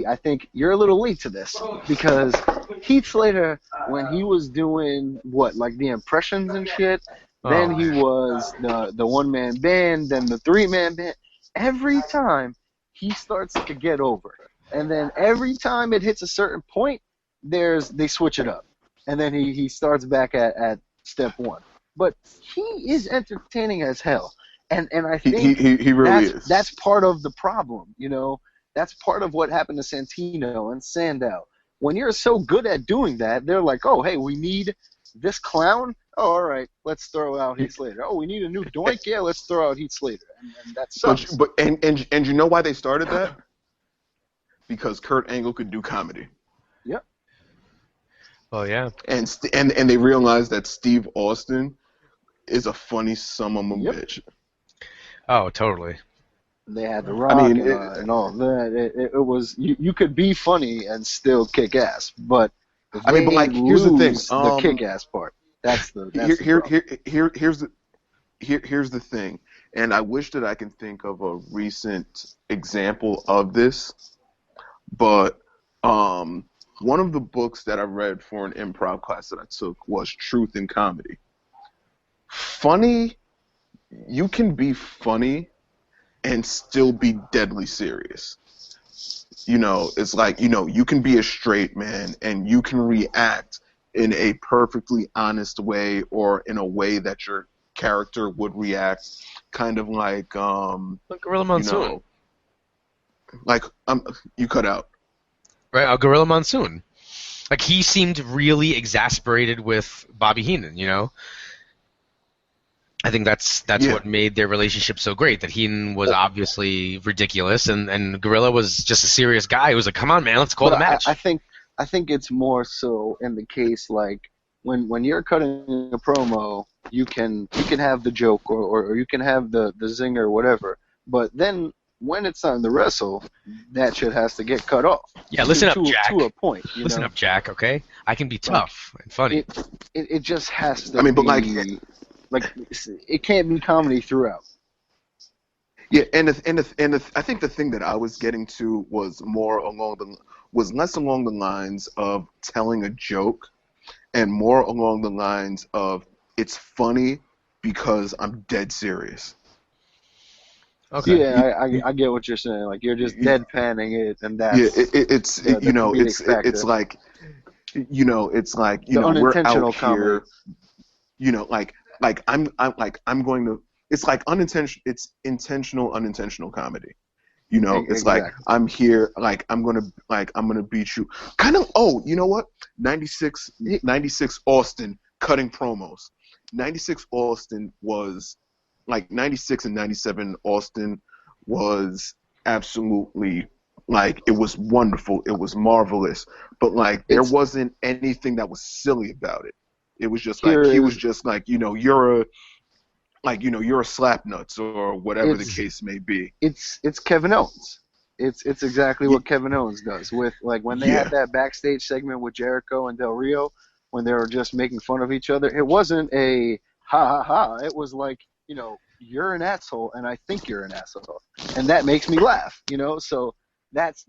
I think you're a little late to this, because Heath Slater, when he was doing like the impressions and shit, then he was the one-man band, then the three-man band. Every time he starts to get over, and then every time it hits a certain point, they switch it up, and then he starts back at step one. But he is entertaining as hell. And I think he really is. That's part of the problem, That's part of what happened to Santino and Sandow. When you're so good at doing that, they're like, oh, hey, we need this clown. Oh, all right, let's throw out Heath Slater. Oh, we need a new doink. Yeah, let's throw out Heath Slater. And that sucks. But you know why they started that? Because Kurt Angle could do comedy. Yep. Oh, yeah. And they realized that Steve Austin is a funny son of a bitch. Oh, totally. They had The Rock and all that. It was you could be funny and still kick ass, but here's the thing: the kick ass part. That's the here's the thing, and I wish that I can think of a recent example of this, but one of the books that I read for an improv class that I took was Truth in Comedy. Funny, you can be funny and still be deadly serious. It's like, you can be a straight man and you can react in a perfectly honest way or in a way that your character would react, kind of like Gorilla Monsoon. You cut out. Right, Gorilla Monsoon. Like, he seemed really exasperated with Bobby Heenan, I think that's what made their relationship so great, that Heenan was obviously ridiculous, and Gorilla was just a serious guy who was like, come on, man, let's call the match. I think it's more so in the case, like, when you're cutting a promo, you can have the joke or you can have the zinger or whatever, but then when it's time to wrestle, that shit has to get cut off. Yeah, listen up, Jack. To a point. Listen up, Jack, okay? I can be tough and funny. It just has to be... Like, it can't be comedy throughout. Yeah, and I think the thing that I was getting to was less along the lines of telling a joke, and more along the lines of it's funny because I'm dead serious. Okay. Yeah, I get what you're saying. Like, you're just deadpanning it, and that's it's like we're out comedy. Here, I'm going to. It's like unintentional. It's intentional, unintentional comedy. It's exactly. like I'm here. I'm gonna beat you. Kind of. Oh, you know what? 96 Austin cutting promos. 96 Austin was like 96 and 97 Austin was absolutely, like, it was wonderful, it was marvelous, but like there wasn't anything that was silly about it. It was just like he was just like, you're a slapnuts or whatever the case may be. It's Kevin Owens. It's exactly what Kevin Owens does with, like, when they had that backstage segment with Jericho and Del Rio when they were just making fun of each other. It wasn't a ha ha ha. It was like, you're an asshole and I think you're an asshole, and that makes me laugh. So that's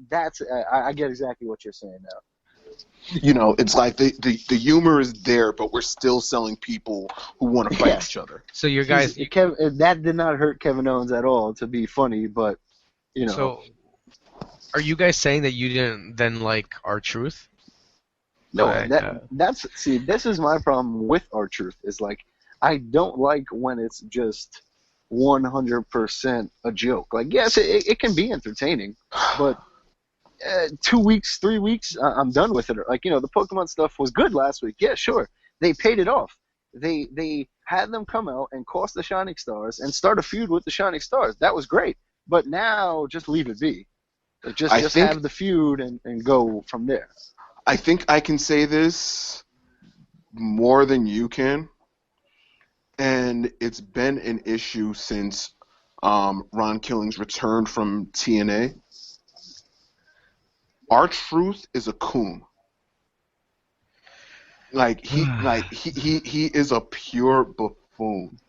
I get exactly what you're saying now. It's like the humor is there, but we're still selling people who want to fight each other. So your guys, that did not hurt Kevin Owens at all to be funny, but So, are you guys saying that you didn't then like R-Truth? No, this is my problem with R-Truth, is like, I don't like when it's just 100% a joke. Like, yes, it can be entertaining, but 2 weeks, 3 weeks, I'm done with it. Like, the Pokemon stuff was good last week. Yeah, sure. They paid it off. They had them come out and cost the Shining Stars and start a feud with the Shining Stars. That was great. But now, just leave it be. Just have the feud and go from there. I think I can say this more than you can, and it's been an issue since Ron Killings returned from TNA. R-Truth is a coon. Like he is a pure buffoon.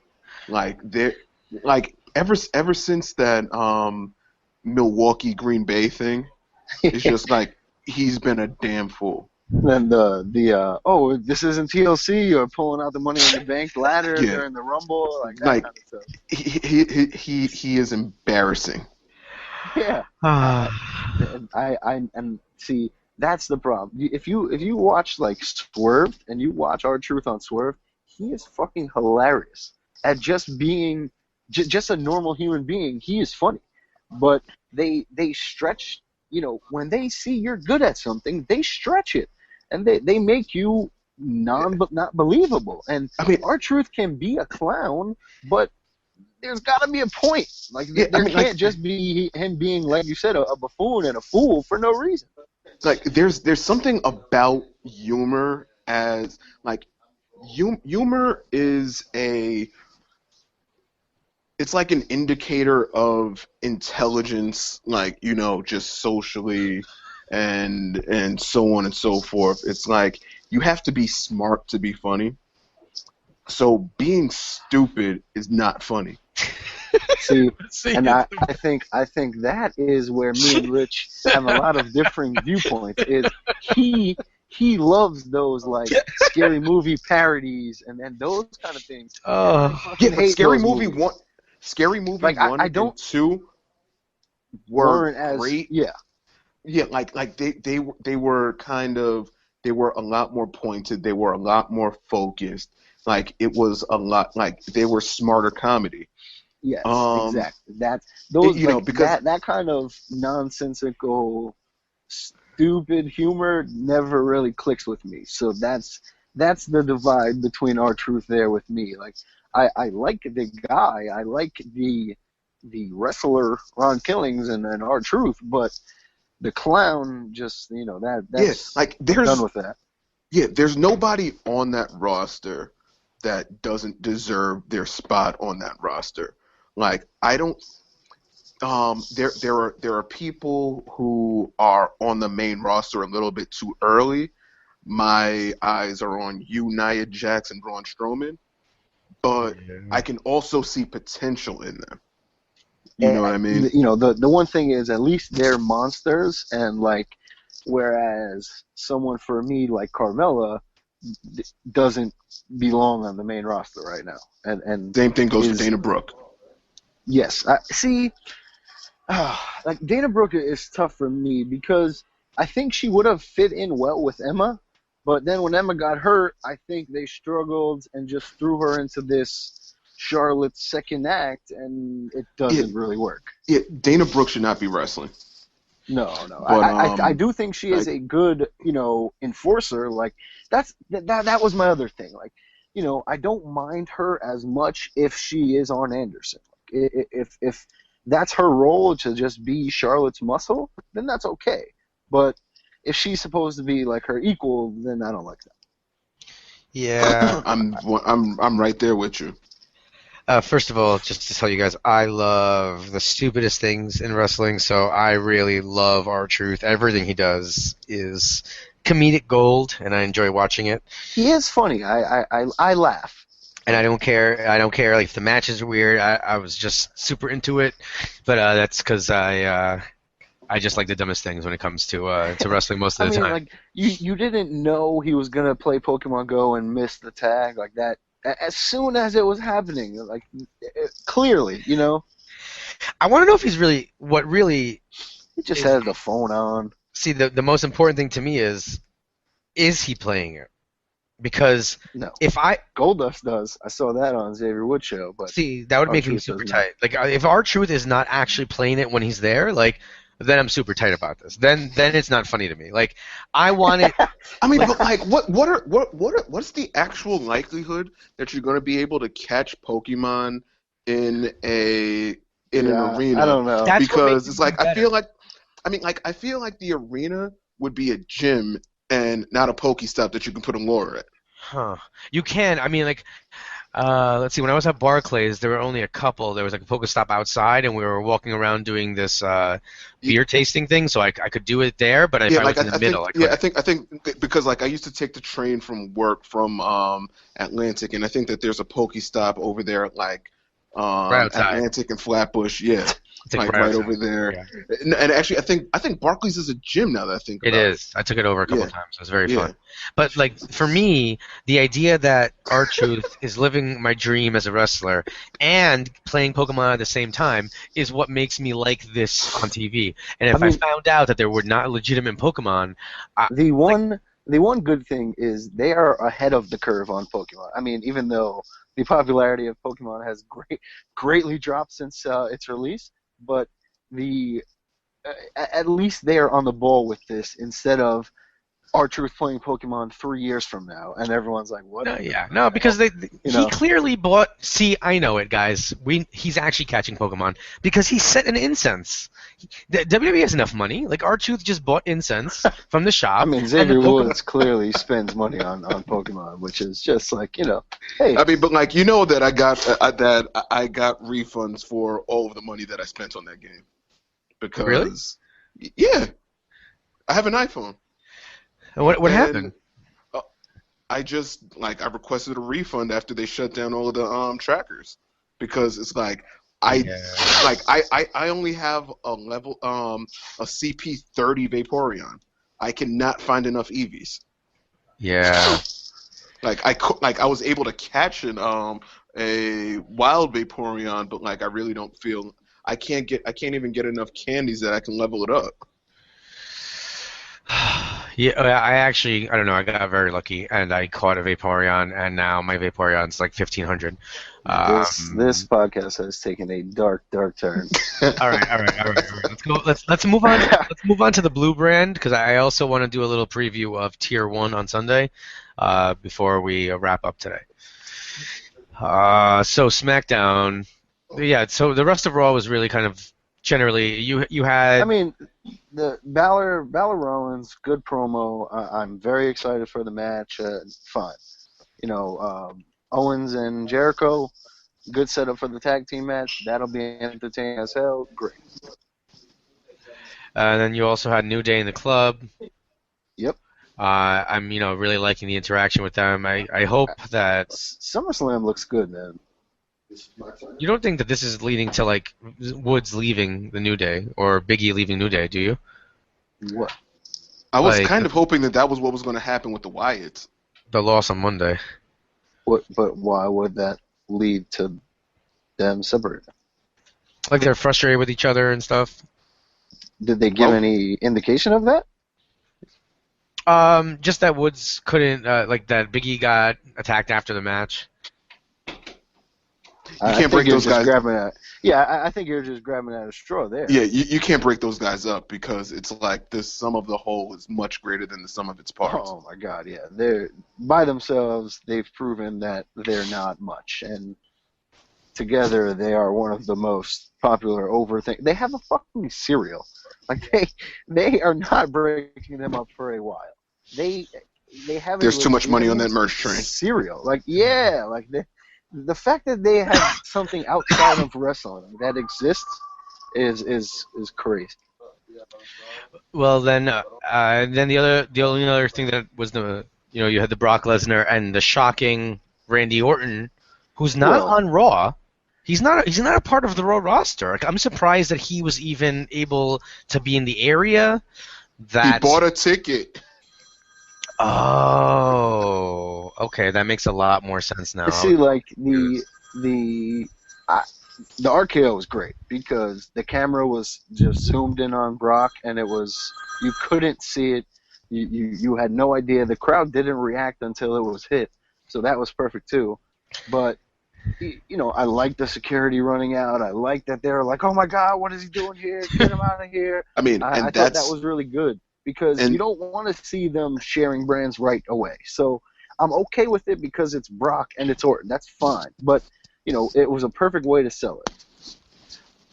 Ever since that Milwaukee Green Bay thing, it's just like he's been a damn fool. Then this isn't TLC, or pulling out the Money in the Bank ladder during the Rumble, like that kind of stuff. He is embarrassing. Yeah. And see, that's the problem. If you watch like Swerve and you watch R-Truth on Swerve, he is fucking hilarious at just being just a normal human being. He is funny, but they stretch. When they see you're good at something, they stretch it, and they make you not believable. And I mean, R-Truth can be a clown, but there's got to be a point. Like, there can't just be him being, like you said, a buffoon and a fool for no reason. Like, there's something about humor as, like, humor is it's like an indicator of intelligence, like, just socially and so on and so forth. It's like you have to be smart to be funny. So being stupid is not funny. See, and I think that is where me and Rich have a lot of differing viewpoints. Is he loves those, like, scary movie parodies and those kind of things. But Scary Movie like, 1 and 2 were as great. Yeah, like they were they were a lot more pointed. They were a lot more focused. Like, it was a lot, like, they were smarter comedy. Yes, exactly. That's those, because that kind of nonsensical, stupid humor never really clicks with me. So that's the divide between R-Truth there with me. Like, I like the guy, I like the wrestler Ron Killings and R-Truth, but the clown just that's like, I'm done with that. Yeah, there's nobody on that roster that doesn't deserve their spot on that roster. Like, I don't. There are people who are on the main roster a little bit too early. My eyes are on Nia Jax and Braun Strowman, but I can also see potential in them. You know what I mean? The one thing is, at least they're monsters, and like, whereas someone for me like Carmella doesn't belong on the main roster right now. And same thing goes for Dana Brooke. Yes, like, Dana Brooke is tough for me because I think she would have fit in well with Emma, but then when Emma got hurt, I think they struggled and just threw her into this Charlotte's second act, and it doesn't really work. Yeah, Dana Brooke should not be wrestling. No. But, I do think she is a good, enforcer. Like, that was my other thing. Like, I don't mind her as much if she is Arn Anderson. If that's her role to just be Charlotte's muscle, then that's okay. But if she's supposed to be like her equal, then I don't like that. Yeah. I'm right there with you. First of all, just to tell you guys, I love the stupidest things in wrestling, so I really love R-Truth. Everything he does is comedic gold, and I enjoy watching it. He is funny. I laugh. And I don't care. Like if the matches are weird. I was just super into it, but that's because I just like the dumbest things when it comes to wrestling most of the time. Like you didn't know he was gonna play Pokemon Go and miss the tag like that as soon as it was happening. Like clearly, I want to know if he's really He just has the phone on. See, the most important thing to me is he playing it? Because no. If Goldust does, I saw that on Xavier Woods show. But see, that would make me super tight. Like if R-Truth is not actually playing it when he's there, like then I'm super tight about this. Then it's not funny to me. Like I want it. I mean, but like, what's the actual likelihood that you're going to be able to catch Pokemon in an arena? I don't know. Because it's like I feel like the arena would be a gym and not a Pokestop that you can put a lure at. Huh. You can. I mean, like, let's see. When I was at Barclays, there were only a couple. There was like a Pokestop outside, and we were walking around doing this beer tasting thing. So I could do it there, but if I was in the middle, I couldn't. I think because like I used to take the train from work from Atlantic, and I think that there's a Pokestop over there at like right outside. Atlantic and Flatbush. Yeah. Like right over there, yeah. And actually, I think Barclays is a gym now that I think about it is. I took it over a couple times. It was very fun. But like for me, the idea that R-Truth is living my dream as a wrestler and playing Pokemon at the same time is what makes me like this on TV. And if I found out that there were not legitimate Pokemon, the one good thing is they are ahead of the curve on Pokemon. I mean, even though the popularity of Pokemon has greatly dropped since its release. But at least they are on the ball with this instead of R-Truth playing Pokemon 3 years from now, and everyone's like, "What?" No, because he clearly bought. See, I know it, guys. He's actually catching Pokemon because he set an incense. WWE has enough money. Like R-Truth just bought incense from the shop. I mean, Xavier Woods clearly spends money on Pokemon, which is just like hey. I mean, but like that I got refunds for all of the money that I spent on that game because really, I have an iPhone. What happened? I just I requested a refund after they shut down all of the trackers because it's like I only have a level a CP30 Vaporeon. I cannot find enough Eevees. Yeah. I was able to catch a wild Vaporeon, but I really don't feel I can't even get enough candies that I can level it up. Yeah, I don't know. I got very lucky, and I caught a Vaporeon, and now my Vaporeon's like 1,500. This podcast has taken a dark turn. All right. Let's go. Let's move on. Let's move on to the blue brand because I also want to do a little preview of Tier 1 on Sunday before we wrap up today. So SmackDown, So the rest of Raw was really kind of generally you had. I mean, the Balor Rollins, good promo. I'm very excited for the match. Fun. Owens and Jericho, good setup for the tag team match. That'll be entertaining as hell. Great. And then you also had New Day in the club. Yep. I'm really liking the interaction with them. I hope that SummerSlam looks good, man. You don't think that this is leading to Woods leaving the New Day or Big E leaving New Day, do you? What? I was kind of hoping that was what was going to happen with the Wyatts. The loss on Monday. But why would that lead to them separating? Like they're frustrated with each other and stuff. Did they give any indication of that? Just that Woods couldn't, that Big E got attacked after the match. I can't think break you're those just guys. grabbing at. Yeah, I think you're just grabbing at a straw there. Yeah, you can't break those guys up because it's like the sum of the whole is much greater than the sum of its parts. Oh my God, yeah. They're by themselves. They've proven that they're not much, and together they are one of the most popular over things. They have a fucking cereal. Like they are not breaking them up for a while. They have. There's too much money on that merch train. Cereal, like yeah, like the fact that they have something outside of wrestling that exists is crazy. Well, then the only other thing that was you had the Brock Lesnar and the shocking Randy Orton, who's not on Raw. He's not a part of the Raw roster. Like, I'm surprised that he was even able to be in the area. He bought a ticket. Oh, okay, that makes a lot more sense now. See, like the RKO was great because the camera was just zoomed in on Brock, and you couldn't see it. You had no idea. The crowd didn't react until it was hit, so that was perfect too. But I like the security running out. I like that they're like, "Oh my God, what is he doing here? Get him out of here!" I mean, I thought that was really good because you don't want to see them sharing brands right away. So I'm okay with it because it's Brock and it's Orton. That's fine. But it was a perfect way to sell it.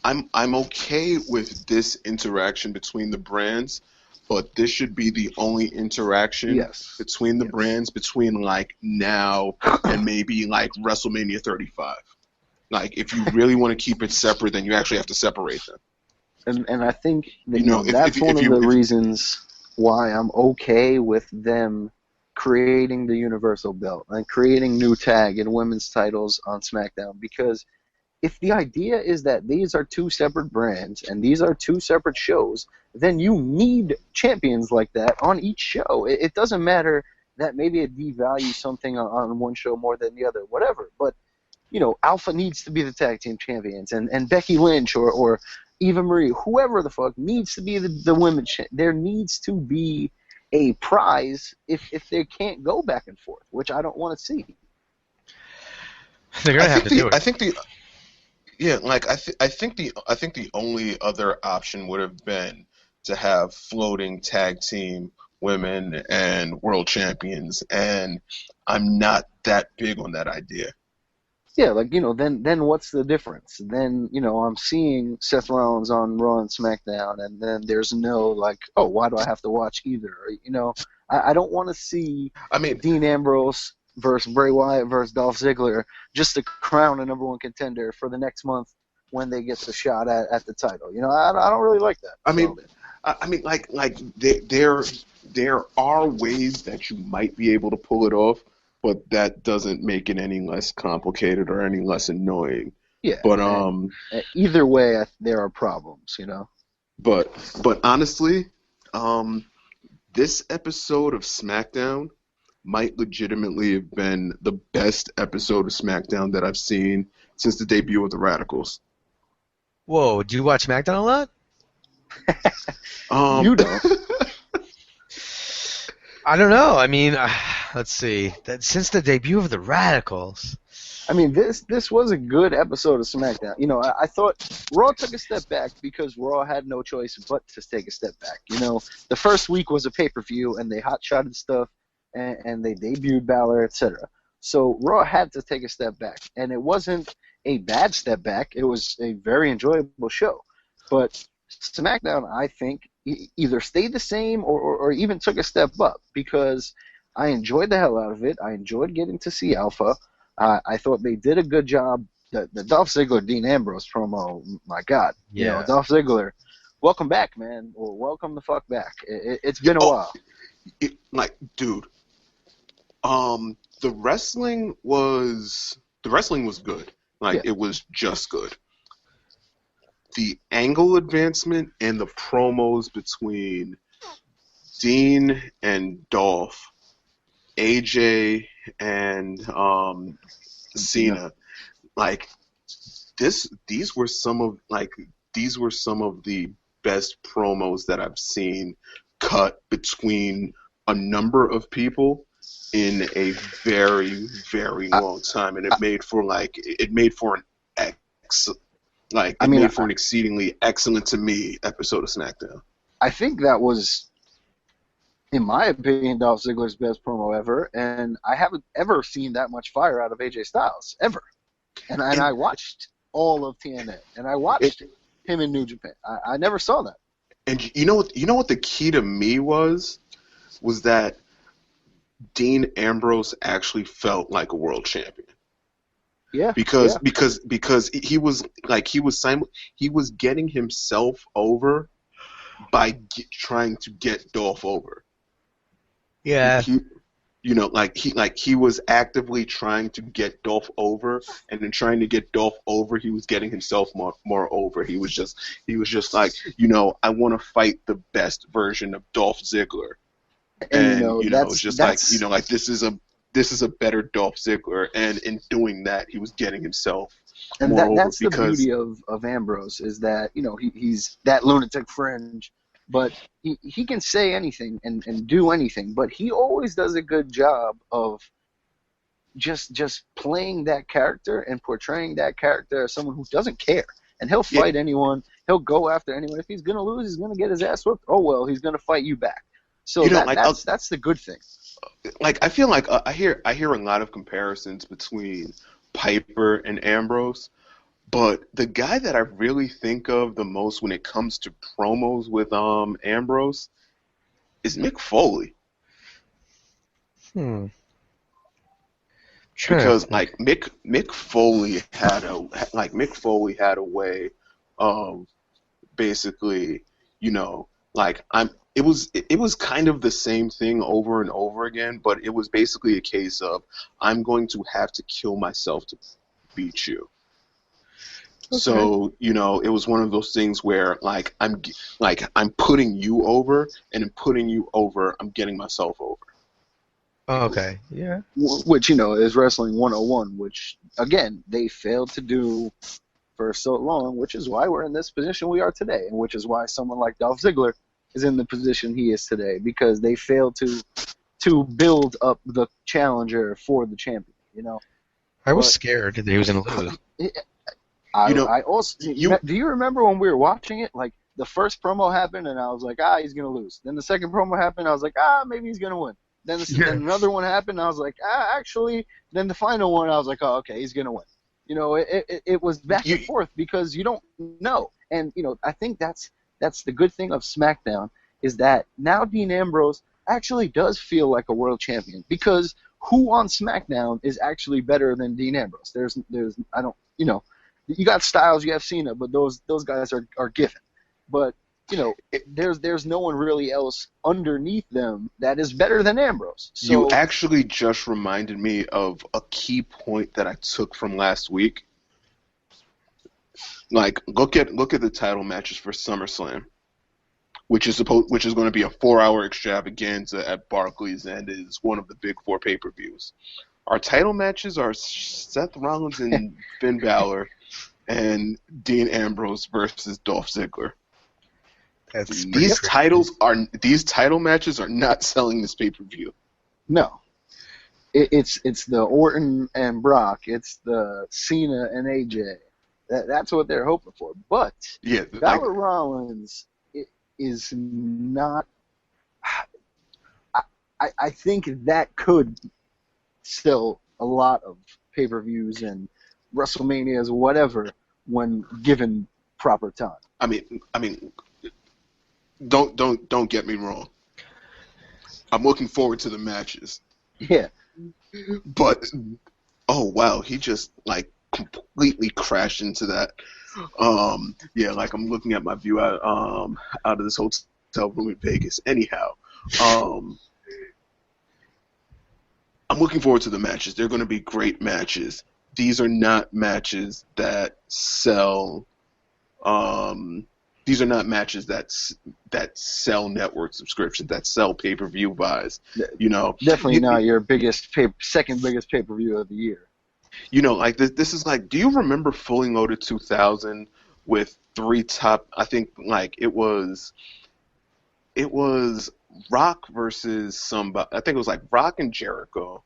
I'm okay with this interaction between the brands, but this should be the only interaction between the brands between like now and maybe like WrestleMania 35. Like if you really want to keep it separate, then you actually have to separate them. And I think that, that's one of the reasons why I'm okay with them creating the Universal Belt and creating new tag and women's titles on SmackDown, because if the idea is that these are two separate brands and these are two separate shows, then you need champions like that on each show. It doesn't matter that maybe it devalues something on one show more than the other, whatever. But, Alpha needs to be the tag team champions, and Becky Lynch or Eva Marie, whoever the fuck, needs to be the women's champion. There needs to be a prize if they can't go back and forth, which I don't want to see. They're gonna have to do it. I think the only other option would have been to have floating tag team women and world champions, and I'm not that big on that idea. Yeah, like, then what's the difference? Then, I'm seeing Seth Rollins on Raw and SmackDown, and then there's no, like, oh, why do I have to watch either? I don't want to see Dean Ambrose versus Bray Wyatt versus Dolph Ziggler just to crown a number one contender for the next month when they get the shot at the title. I don't really like that. There are ways that you might be able to pull it off, but that doesn't make it any less complicated or any less annoying. Yeah. But either way, there are problems. But honestly, this episode of SmackDown might legitimately have been the best episode of SmackDown that I've seen since the debut of the Radicals. Whoa, do you watch SmackDown a lot? You don't. I don't know. I mean, let's see. Since the debut of the Radicals. I mean, this was a good episode of SmackDown. I thought Raw took a step back because Raw had no choice but to take a step back. The first week was a pay-per-view, and they hot-shotted stuff, and they debuted Balor, etc. So Raw had to take a step back, and it wasn't a bad step back. It was a very enjoyable show. But SmackDown, I think, either stayed the same or even took a step up, because I enjoyed the hell out of it. I enjoyed getting to see Alpha. I thought they did a good job. The Dolph Ziggler Dean Ambrose promo, my God. Yeah. Dolph Ziggler, welcome back, man. Or welcome the fuck back. It's been a while. Dude, the wrestling was good. It was just good. The angle advancement and the promos between Dean and Dolph, AJ and Cena, these were some of the best promos that I've seen cut between a number of people in a very, very long time, and it made for an mean, for an exceedingly excellent to me episode of SmackDown. I think that was, in my opinion, Dolph Ziggler's best promo ever, and I haven't ever seen that much fire out of AJ Styles ever. And I watched all of TNA, and I watched him in New Japan. I never saw that. And you know what the key to me was that Dean Ambrose actually felt like a world champion. Yeah. Because he was getting himself over by trying to get Dolph over. Yeah. He was actively trying to get Dolph over, and in trying to get Dolph over, he was getting himself more over. He was just like, I want to fight the best version of Dolph Ziggler, and it's just like this is a better Dolph Ziggler, and in doing that, he was getting himself more over. That's the beauty of Ambrose, is that he's that lunatic fringe. But he can say anything and do anything, but he always does a good job of just playing that character and portraying that character as someone who doesn't care. And he'll fight anyone. He'll go after anyone. If he's going to lose, he's going to get his ass whooped. Oh, well, he's going to fight you back. So that's the good thing. Like, I feel like I hear a lot of comparisons between Piper and Ambrose. But the guy that I really think of the most when it comes to promos with Ambrose is Mick Foley. Because Mick Foley had a way of basically, it was kind of the same thing over and over again, but it was basically a case of, I'm going to have to kill myself to beat you. Okay. So, it was one of those things where, I'm putting you over, and in putting you over, I'm getting myself over. Oh, okay, yeah. Which, is Wrestling 101, which, again, they failed to do for so long, which is why we're in this position we are today, and which is why someone like Dolph Ziggler is in the position he is today, because they failed to build up the challenger for the champion, I was scared that he was going to lose. I also do you remember when we were watching it? Like, the first promo happened, and I was like, he's gonna lose. Then the second promo happened, I was like, maybe he's gonna win. Then another one happened, and I was like, actually. Then the final one, I was like, okay, he's gonna win. It was back and forth because you don't know. And I think that's the good thing of SmackDown, is that now Dean Ambrose actually does feel like a world champion, because who on SmackDown is actually better than Dean Ambrose? You got Styles, you have Cena, but those guys are given. But there's no one really else underneath them that is better than Ambrose. So, you actually just reminded me of a key point that I took from last week. Like, look at the title matches for SummerSlam, which is going to be a 4-hour extravaganza at Barclays, and is one of the big 4 pay-per-views. Our title matches are Seth Rollins and Finn Balor, and Dean Ambrose versus Dolph Ziggler. These title matches are not selling this pay-per-view. No. It's the Orton and Brock. It's the Cena and AJ. That's what they're hoping for. But Balor Rollins is not. I think that could sell a lot of pay-per-views and WrestleManias, whatever, when given proper time. I mean, don't get me wrong. I'm looking forward to the matches. Yeah. But oh wow, he just completely crashed into that. I'm looking at my view out of this hotel room in Vegas. Anyhow, I'm looking forward to the matches. They're going to be great matches. These are not matches that sell. These are not matches that sell network subscriptions, that sell pay-per-view buys. Definitely not your second biggest pay-per-view of the year. This is like. Do you remember Fully Loaded 2000 with 3 top? I think it was Rock versus somebody. I think it was Rock and Jericho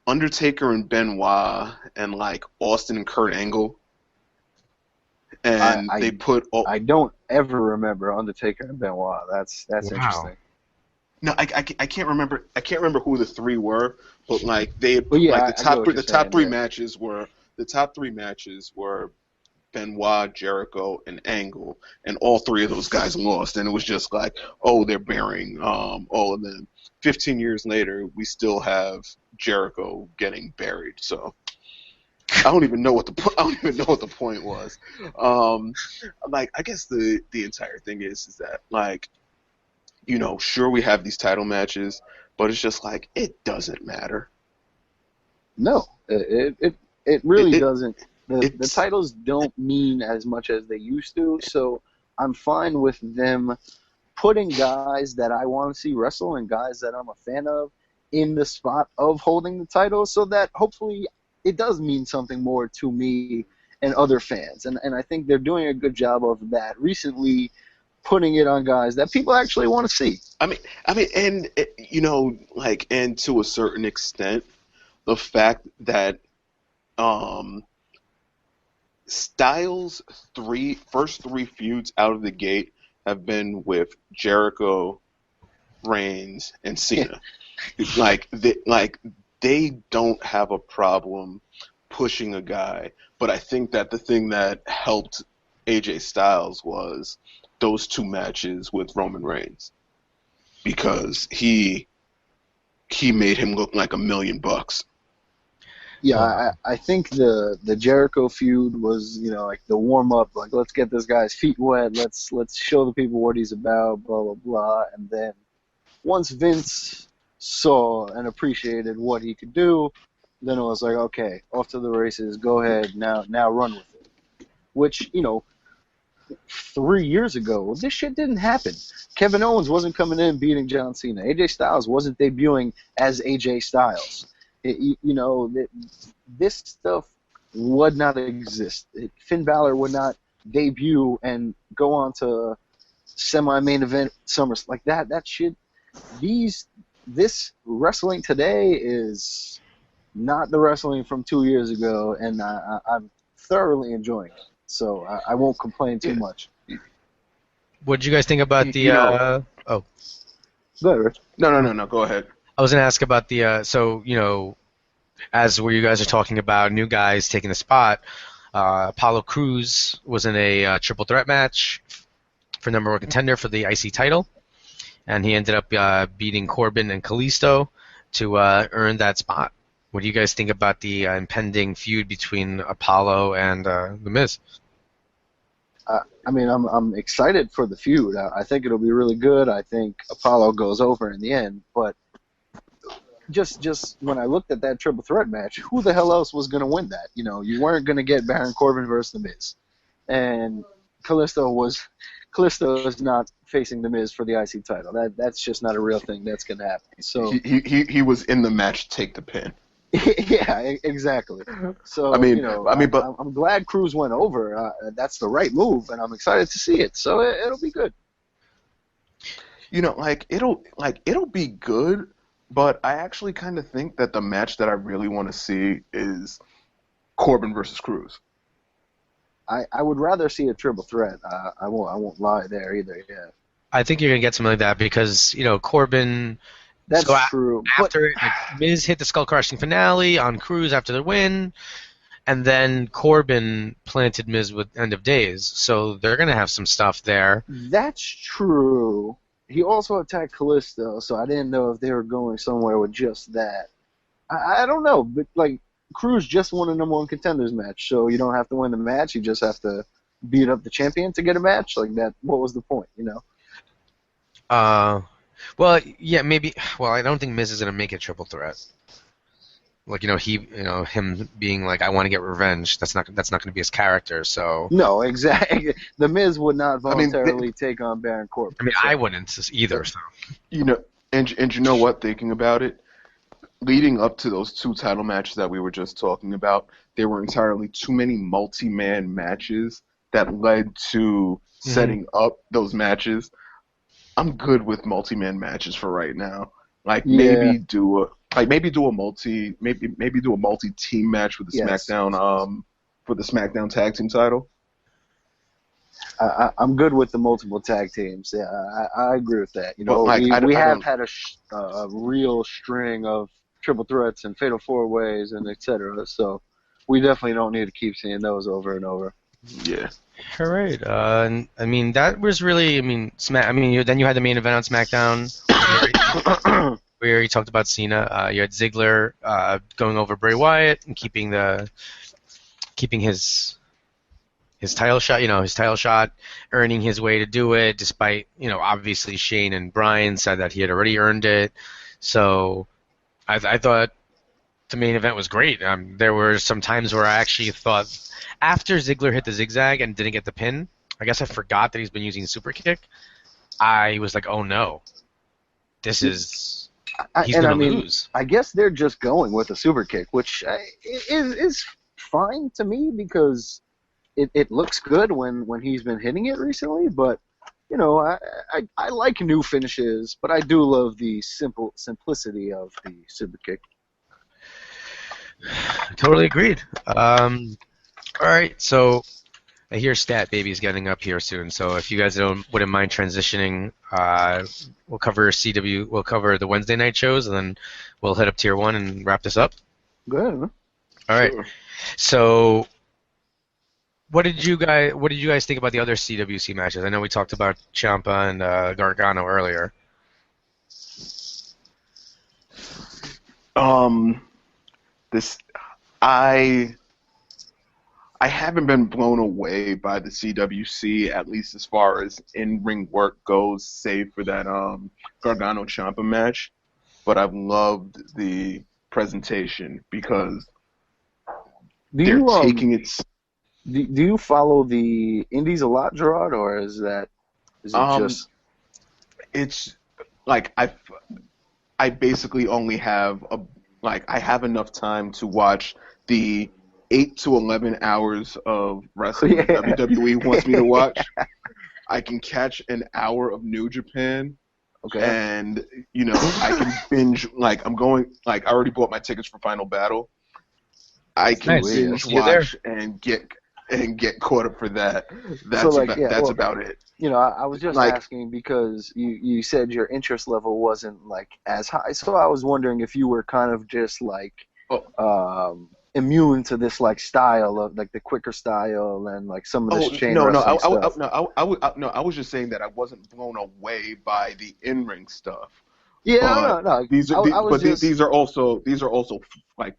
Undertaker and Benoit and like Austin and Kurt Angle, and they put. I don't ever remember Undertaker and Benoit. That's interesting. No, I can't remember. I can't remember who the three were, but like they had, like the top three matches were Benoit, Jericho, and Angle, and all three of those guys lost, and it was just like, oh, they're burying all of them. 15 years later, we still have Jericho getting buried. So I don't even know what the point was. Like I guess the entire thing is that like, you know, sure we have these title matches, but it's just like it doesn't matter. No, it really doesn't. The titles don't mean as much as they used to, so I'm fine with them putting guys that I want to see wrestle and guys that I'm a fan of in the spot of holding the title, so that hopefully it does mean something more to me and other fans. And I think they're doing a good job of that recently, putting it on guys that people actually want to see. I mean, and you know, like, and to a certain extent, the fact that Styles' first three feuds out of the gate have been with Jericho, Reigns, and Cena. They don't have a problem pushing a guy, but I think that the thing that helped AJ Styles was those two matches with Roman Reigns, because he made him look like $1 million. Yeah, I think the Jericho feud was, you know, like the warm up, like let's get this guy's feet wet, let's show the people what he's about, blah blah blah, and then once Vince saw and appreciated what he could do, then it was like, okay, off to the races, go ahead, now run with it. Which, you know, 3 years ago, this shit didn't happen. Kevin Owens wasn't coming in beating John Cena. AJ Styles wasn't debuting as AJ Styles. This stuff would not exist. Finn Balor would not debut and go on to semi-main event SummerSlam like that. That shit. This wrestling today is not the wrestling from 2 years ago, and I'm thoroughly enjoying it. So I won't complain too much. What did you guys think about the? Go ahead, Rich. No. Go ahead. I was going to ask about the, so, you know, as where you guys are talking about new guys taking the spot, Apollo Crews was in a triple threat match for number one contender for the IC title, and he ended up beating Corbin and Kalisto to earn that spot. What do you guys think about the impending feud between Apollo and The Miz? I mean, I'm excited for the feud. I think it'll be really good. I think Apollo goes over in the end, but just when I looked at that triple threat match, who the hell else was going to win that? You know, you weren't going to get Baron Corbin versus The Miz. And Kalisto is not facing The Miz for the IC title. That's just not a real thing that's going to happen. So he was in the match, take the pin. Yeah, exactly. So I'm glad Crews went over. That's the right move, and I'm excited to see it. So it'll be good. You know, it'll be good. But I actually kind of think that the match that I really want to see is Corbin versus Crews. I would rather see a triple threat. I won't lie there either. Yeah. I think you're gonna get something like that because, you know, Corbin. That's true. After Miz hit the skull crushing finale on Crews after the win, and then Corbin planted Miz with End of Days, so they're gonna have some stuff there. That's true. He also attacked Kalisto, so I didn't know if they were going somewhere with just that. I don't know, but like Crews just won a number one contenders match, so you don't have to win the match. You just have to beat up the champion to get a match. Like that, what was the point, you know? Well, yeah, maybe. Well, I don't think Miz is gonna make a triple threat. Like, you know, him being like, I want to get revenge. That's not gonna be his character. So no, exactly. The Miz would not voluntarily take on Baron Corbin. I mean, I wouldn't either. So you know, and you know what? Thinking about it, leading up to those two title matches that we were just talking about, there were entirely too many multi-man matches that led to setting up those matches. I'm good with multi-man matches for right now. Like maybe do like maybe do a multi team match with the SmackDown for the SmackDown tag team title. I'm good with the multiple tag teams. Yeah, I agree with that. You know, But, like, we have had a real string of triple threats and fatal four ways and etc. So we definitely don't need to keep seeing those over and over. Yeah. All right. I mean, that was really. I mean, then you had the main event on SmackDown where you talked about Cena. You had Ziggler going over Bray Wyatt and keeping his title shot. You know, his title shot, earning his way to do it, despite obviously Shane and Bryan said that he had already earned it. So I thought the main event was great. There were some times where I actually thought, after Ziggler hit the zigzag and didn't get the pin, I guess I forgot that he's been using super kick. I was like, oh no, he's going to lose. I guess they're just going with a super kick, which is fine to me because it looks good when he's been hitting it recently. But I like new finishes, but I do love the simplicity of the super kick. Totally agreed. All right, so I hear Stat Baby's getting up here soon. So if you guys wouldn't mind transitioning, we'll cover CW. We'll cover the Wednesday night shows, and then we'll hit up Tier 1 and wrap this up. Good. All right. Sure. So what did you guys think about the other CWC matches? I know we talked about Ciampa and Gargano earlier. I haven't been blown away by the CWC, at least as far as in-ring work goes, save for that Gargano-Ciampa match. But I've loved the presentation because they're taking it. Do you follow the indies a lot, Gerard, or is it just? It's like I basically only have I have enough time to watch the 8 to 11 hours of wrestling that WWE wants me to watch. I can catch an hour of New Japan, and I can binge. I already bought my tickets for Final Battle. I can binge watch and get caught up for that. That's about it. I was just asking because you said your interest level wasn't as high, so I was wondering if you were kind of just immune to this style of the quicker style and some of this chain wrestling stuff. I was just saying that I wasn't blown away by the in-ring stuff. Yeah, no. These are also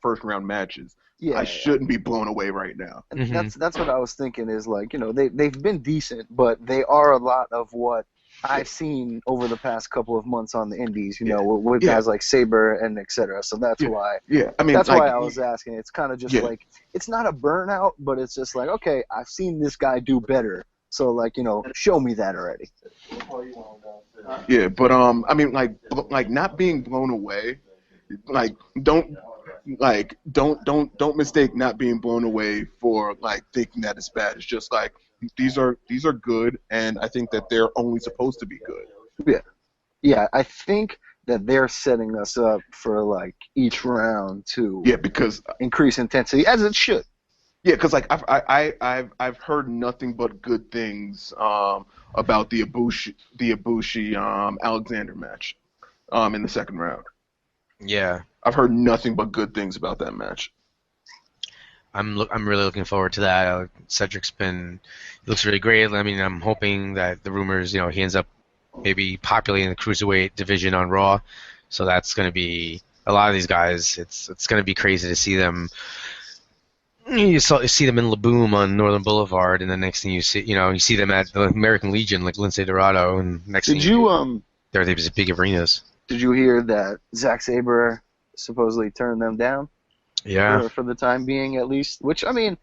first round matches. Yeah, I shouldn't be blown away right now. And that's what I was thinking is they've been decent, but they are a lot of what I've seen over the past couple of months on the indies, with guys like Saber and etc. So that's why. Yeah, I mean that's why I was asking. It's kind of just it's not a burnout, but it's just okay, I've seen this guy do better. So show me that already. Yeah, but I mean not being blown away, don't mistake not being blown away for thinking that it's bad. It's just these are good, and I think that they're only supposed to be good. Yeah. I think that they're setting us up for each round to because increase intensity as it should. Yeah, because I've heard nothing but good things about the Ibushi Alexander match in the second round. Yeah, I've heard nothing but good things about that match. I'm really looking forward to that. He looks really great. I mean, I'm hoping that the rumors, he ends up maybe populating the Cruiserweight division on Raw. So that's going to be a lot of these guys. It's going to be crazy to see them. You see them in La Boom on Northern Boulevard, and the next thing you see them at the American Legion, like Lince Dorado, and next thing they're these big arenas. Did you hear that Zack Sabre supposedly turned them down? Yeah. For the time being, at least. Which, I mean,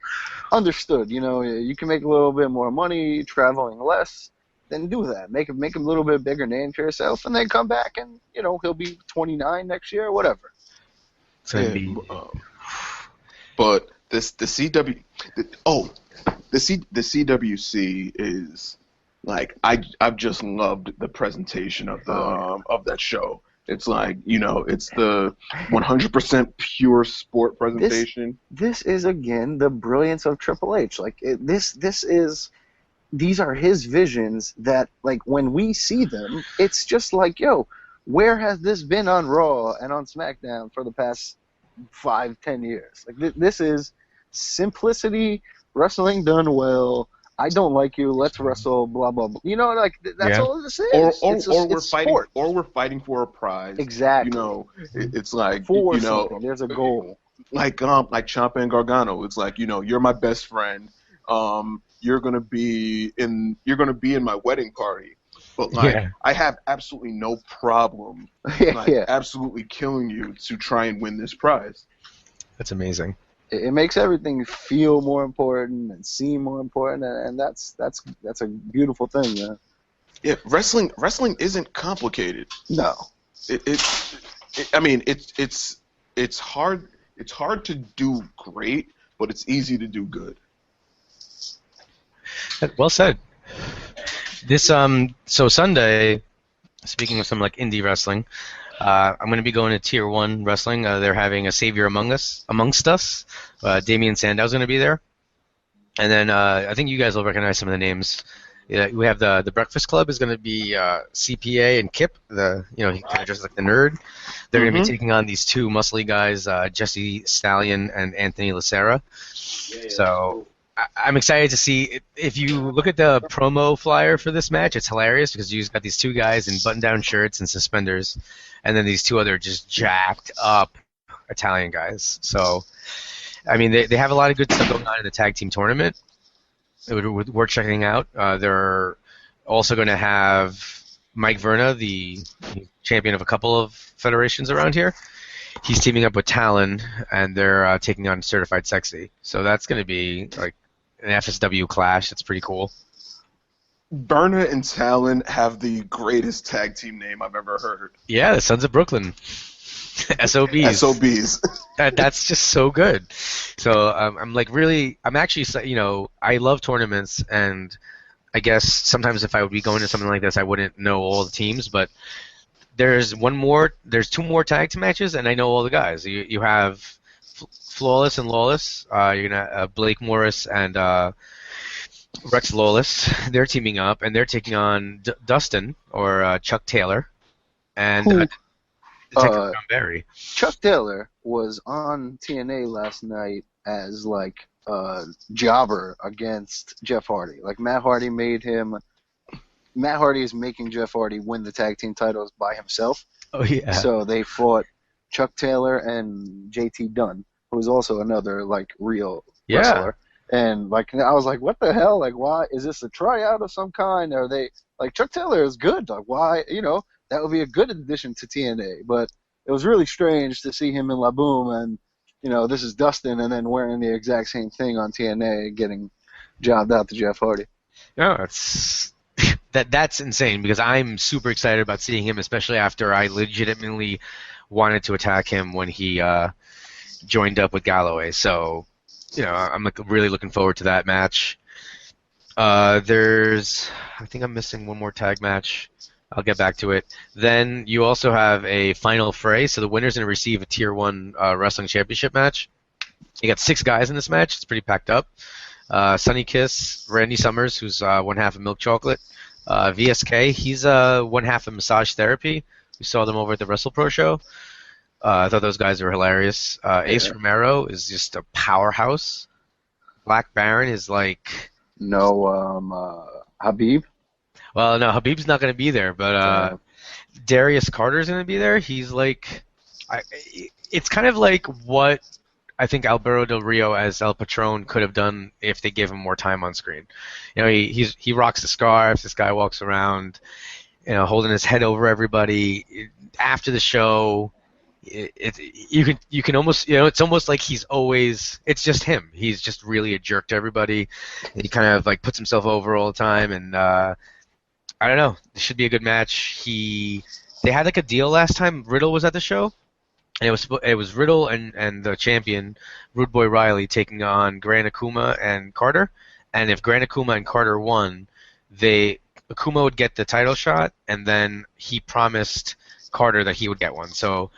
understood. You can make a little bit more money traveling less. Then do that. Make a little bit bigger name for yourself, and then come back and he'll be 29 next year, or whatever. But the CWC is I've just loved the presentation of that show. It's like, it's the 100% pure sport presentation. This is again the brilliance of Triple H. Like these are his visions that, like, when we see them, it's just like, yo, where has this been on Raw and on SmackDown for the past 5-10 years? Like, this is simplicity, wrestling done well. I don't like you. Let's wrestle. Blah blah blah. Like that's all this is. Or we're fighting for a prize. Exactly. It's like something. There's a goal. Like Ciampa and Gargano. It's like, you're my best friend. You're gonna be in my wedding party. But I have absolutely no problem absolutely killing you to try and win this prize. That's amazing. It makes everything feel more important and seem more important, and that's a beautiful thing, man. Yeah, wrestling isn't complicated. No. It's hard to do great, but it's easy to do good. Well said. This so Sunday, speaking of some like indie wrestling, I'm going to be going to Tier 1 Wrestling. They're having a Savior Amongst Us. Damian Sandow's going to be there. And then I think you guys will recognize some of the names. Yeah, we have the Breakfast Club is going to be CPA and Kip. He kind of dresses like the nerd. They're going to be taking on these two muscly guys, Jesse Stallion and Anthony Lacera. So I'm excited to see. If you look at the promo flyer for this match, it's hilarious because you've got these two guys in button-down shirts and suspenders, and then these two other just jacked up Italian guys. So, I mean, they have a lot of good stuff going on in the tag team tournament. It would worth checking out. They're also going to have Mike Verna, the champion of a couple of federations around here. He's teaming up with Talon, and they're taking on Certified Sexy. So that's going to be like an FSW clash. That's pretty cool. Berna and Talon have the greatest tag team name I've ever heard. Yeah, the Sons of Brooklyn. SOBs. SOBs. That's just so good. So I'm actually, I love tournaments, and I guess sometimes if I would be going to something like this, I wouldn't know all the teams, but there's two more tag team matches, and I know all the guys. You have Flawless and Lawless. You're gonna Blake Morris and Rex Lawless. They're teaming up, and they're taking on Dustin or Chuck Taylor and Detective John Barry. Chuck Taylor was on TNA last night as like jobber against Jeff Hardy. Like Matt Hardy is making Jeff Hardy win the tag team titles by himself. Oh yeah. So they fought Chuck Taylor and JT Dunn, who was also another like real wrestler. And like I was like, what the hell? Like, why is this a tryout of some kind? Are they like Chuck Taylor is good? Like, why? That would be a good addition to TNA. But it was really strange to see him in La Boom, and this is Dustin, and then wearing the exact same thing on TNA, getting jobbed out to Jeff Hardy. No, that's insane because I'm super excited about seeing him, especially after I legitimately wanted to attack him when he joined up with Galloway. So, I'm really looking forward to that match. I think I'm missing one more tag match. I'll get back to it. Then you also have a final fray, so the winner's going to receive a Tier 1 Wrestling Championship match. You got 6 guys in this match. It's pretty packed up. Sunny Kiss, Randy Summers, who's one half of Milk Chocolate. VSK, he's one half of Massage Therapy. We saw them over at the WrestlePro show. I thought those guys were hilarious. Ace Romero is just a powerhouse. Black Baron is like... Habib? Well, no, Habib's not going to be there, but Darius Carter's going to be there. He's like... it's kind of like what I think Alberto Del Rio as El Patron could have done if they gave him more time on screen. He rocks the scarf. This guy walks around, holding his head over everybody. After the show, you can almost it's almost like he's always it's just him. He's just really a jerk to everybody. And he kind of like puts himself over all the time, and I don't know. This should be a good match. They had like a deal last time Riddle was at the show. And it was Riddle and the champion, Rude Boy Riley, taking on Gran Akuma and Carter. And if Gran Akuma and Carter won, Akuma would get the title shot, and then he promised Carter that he would get one. So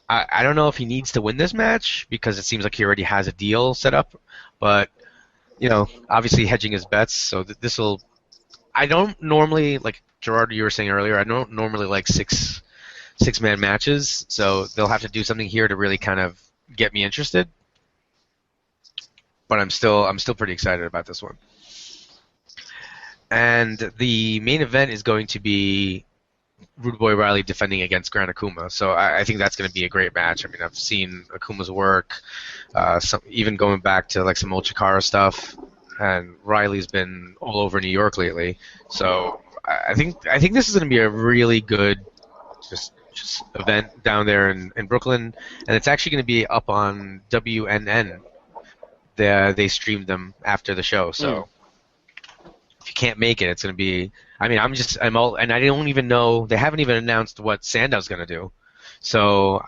I don't know if he needs to win this match because it seems like he already has a deal set up. But, obviously hedging his bets. So this will. I don't normally, like Gerard, you were saying earlier, I don't normally like six-man matches. So they'll have to do something here to really kind of get me interested. But I'm still pretty excited about this one. And the main event is going to be Rude Boy Riley defending against Gran Akuma. So I think that's going to be a great match. I mean, I've seen Akuma's work, even going back to like some old Chikara stuff, and Riley's been all over New York lately. So I think this is going to be a really good just event down there in Brooklyn, and it's actually going to be up on WNN. They streamed them after the show, so. If you can't make it, it's going to be. I mean, I'm all, and I don't even know. They haven't even announced what Sandow's going to do. So,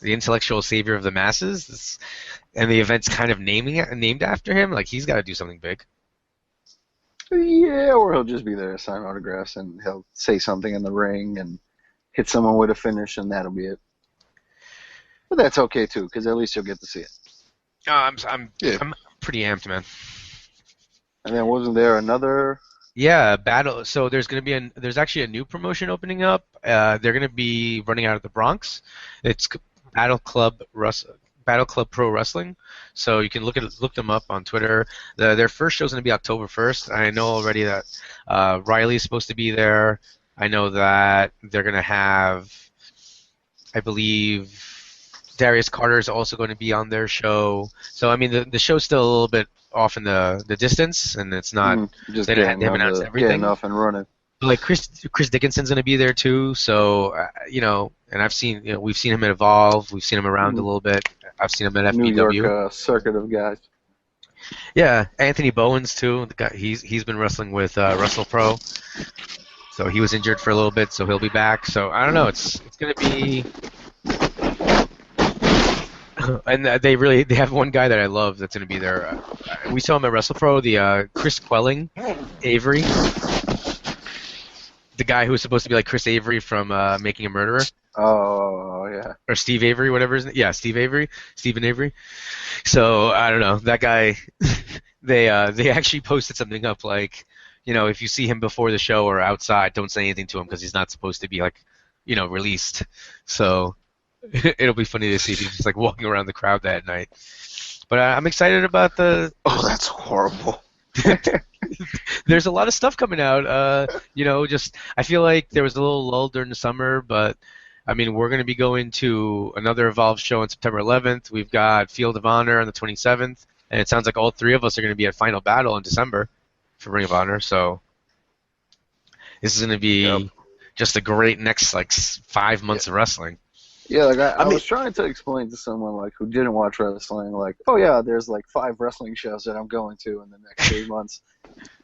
the intellectual savior of the masses, and the event's kind of named after him. Like he's got to do something big. Yeah, or he'll just be there to sign autographs, and he'll say something in the ring and hit someone with a finish, and that'll be it. But that's okay too, because at least you'll get to see it. I'm pretty amped, man. And then wasn't there another? Yeah, battle. So there's going to be there's actually a new promotion opening up. They're going to be running out of the Bronx. It's Battle Club Pro Wrestling. So you can look them up on Twitter. Their first show is going to be October 1st. I know already that Riley's supposed to be there. I know that they're going to have, I believe, Darius Carter is also going to be on their show. So I mean, the show's still a little bit off in the distance, and it's not. Just they haven't announced everything. Getting off and running. But like Chris Dickinson's going to be there too. So and I've seen we've seen him at Evolve. We've seen him around a little bit. I've seen him at FBW. New York circuit of guys. Yeah, Anthony Bowens too. The guy he's been wrestling with Wrestle Pro. So he was injured for a little bit, so he'll be back. So I don't know. It's going to be. And they have one guy that I love that's going to be there. We saw him at WrestlePro, the Chris Quelling, Avery, the guy who was supposed to be like Chris Avery from Making a Murderer. Oh yeah. Or Steve Avery, whatever his name. Yeah, Stephen Avery. So I don't know that guy. They actually posted something up like, if you see him before the show or outside, don't say anything to him because he's not supposed to be like, released. So. It'll be funny to see if he's just like walking around the crowd that night. But I'm excited about the. Oh, that's horrible. There's a lot of stuff coming out. I feel like there was a little lull during the summer, but I mean, we're going to be going to another Evolve show on September 11th. We've got Field of Honor on the 27th, and it sounds like all three of us are going to be at Final Battle in December for Ring of Honor. So this is going to be just a great next 5 months of wrestling. Yeah, like I was trying to explain to someone like who didn't watch wrestling, like, oh yeah, there's like 5 wrestling shows that I'm going to in the next 3 months,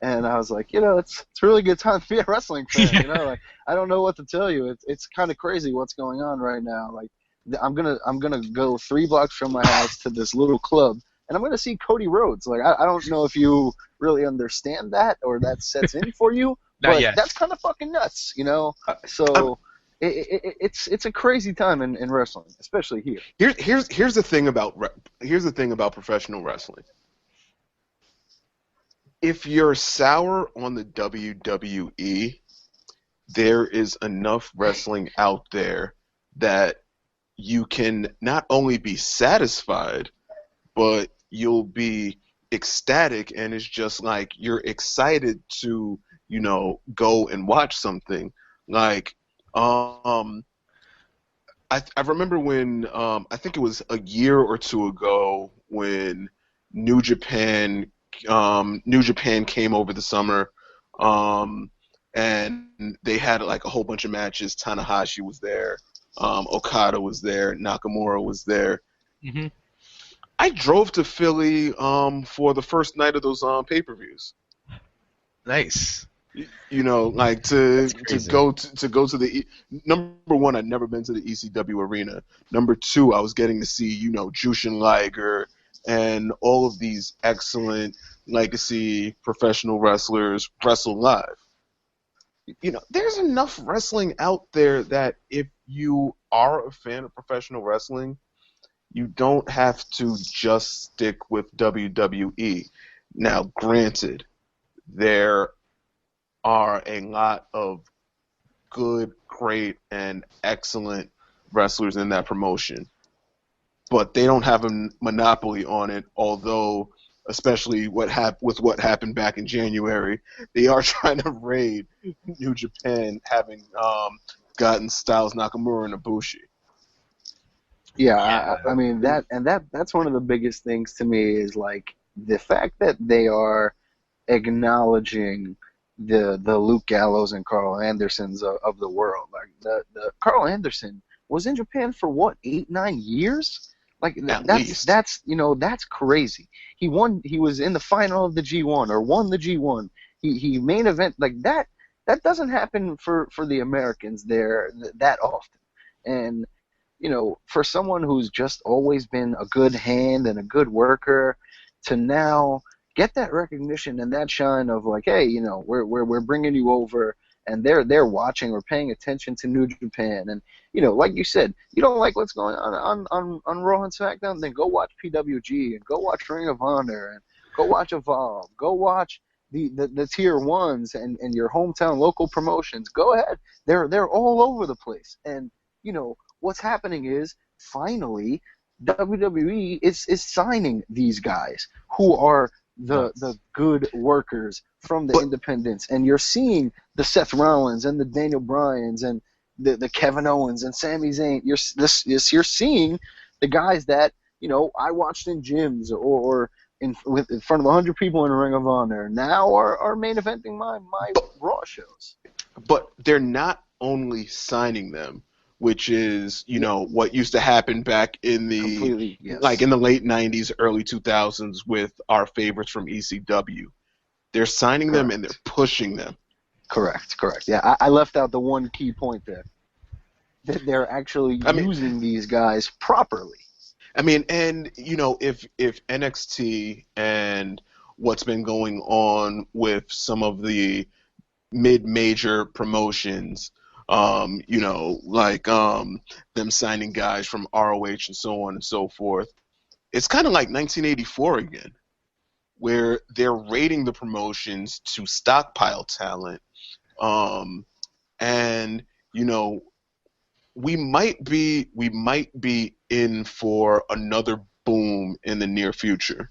and I was like, it's a really good time to be a wrestling fan, like I don't know what to tell you. It's kind of crazy what's going on right now. Like I'm gonna go 3 blocks from my house to this little club, and I'm gonna see Cody Rhodes. Like I don't know if you really understand that or that sets in for you, but that's kind of fucking nuts, So. It's a crazy time in wrestling, especially here. Here's the thing about professional wrestling. If you're sour on the WWE, there is enough wrestling out there that you can not only be satisfied, but you'll be ecstatic, and it's just like you're excited to go and watch something like. I remember when I think it was a year or two ago when New Japan came over the summer, and they had like a whole bunch of matches. Tanahashi was there, Okada was there, Nakamura was there. Mm-hmm. I drove to Philly for the first night of those pay-per-views. Nice. Like to go to the number one, I'd never been to the ECW arena. Number two, I was getting to see Jushin Liger and all of these excellent legacy professional wrestlers wrestle live. there's enough wrestling out there that if you are a fan of professional wrestling, you don't have to just stick with WWE. Now, granted, there are a lot of good, great, and excellent wrestlers in that promotion, but they don't have a monopoly on it, although, especially with what happened back in January, they are trying to raid New Japan, having gotten Styles, Nakamura, and Ibushi. Yeah, I mean that's one of the biggest things to me is like the fact that they are acknowledging the Luke Gallows and Carl Andersons of the world. Like the Carl Anderson was in Japan for what, 8-9 years? Like that's crazy. He was in the final of the G1 or won the G1. He main event like that. That doesn't happen for the Americans there that often. And for someone who's just always been a good hand and a good worker to now get that recognition and that shine of like, hey, we're bringing you over, and they're watching or paying attention to New Japan, and like you said, you don't like what's going on Raw and SmackDown, then go watch PWG and go watch Ring of Honor and go watch Evolve, go watch the tier ones and your hometown local promotions. Go ahead, they're all over the place, and what's happening is finally WWE is signing these guys who are the good workers from the independents, and you're seeing the Seth Rollins and the Daniel Bryans and the Kevin Owens and Sami Zayn. You're seeing the guys that I watched in gyms or in front of 100 people in a Ring of Honor now are main eventing my Raw shows. But they're not only signing them, which is what used to happen back in the like in the late 90s, early 2000s with our favorites from ECW. They're signing them and they're pushing them. Correct. Yeah, I left out the one key point there. That they're actually using these guys properly. I mean, and if NXT and what's been going on with some of the mid-major promotions, like them signing guys from ROH and so on and so forth, it's kind of like 1984 again, where they're raiding the promotions to stockpile talent, and we might be in for another boom in the near future.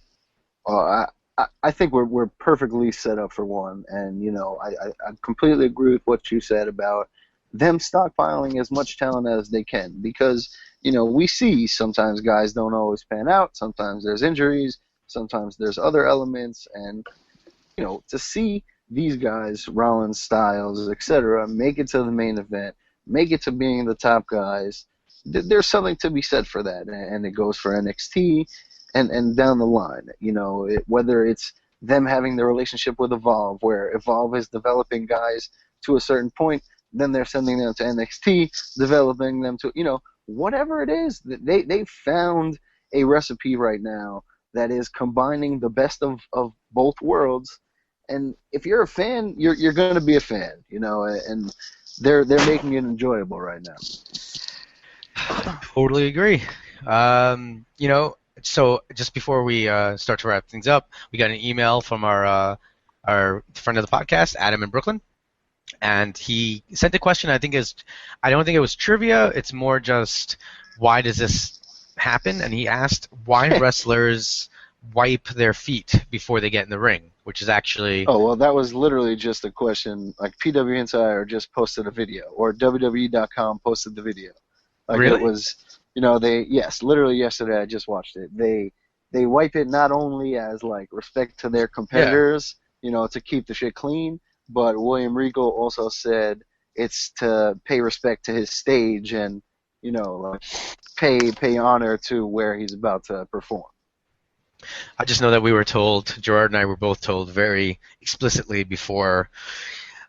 I think we're perfectly set up for one, and I completely agree with what you said about them stockpiling as much talent as they can, because we see sometimes guys don't always pan out, sometimes there's injuries, sometimes there's other elements, and to see these guys, Rollins, Styles, etc., make it to the main event, make it to being the top guys, there's something to be said for that, and it goes for NXT and down the line. Whether it's them having the relationship with Evolve, where Evolve is developing guys to a certain point, then they're sending them to NXT, developing them to, whatever it is. They found a recipe right now that is combining the best of both worlds. And if you're a fan, you're going to be a fan, and they're making it enjoyable right now. Totally agree. So just before we start to wrap things up, we got an email from our friend of the podcast, Adam in Brooklyn. And he sent a question. I don't think it was trivia. It's more just, why does this happen? And he asked why wrestlers wipe their feet before they get in the ring, which is actually... Oh, well, that was literally just a question. Like, PW Insider just posted a video, or WWE.com posted the video. Like, really? It was, literally yesterday I just watched it. They wipe it not only as, like, respect to their competitors, to keep the shit clean, but William Regal also said it's to pay respect to his stage and, like, pay honor to where he's about to perform. I just know that we were told, Gerard and I were both told very explicitly before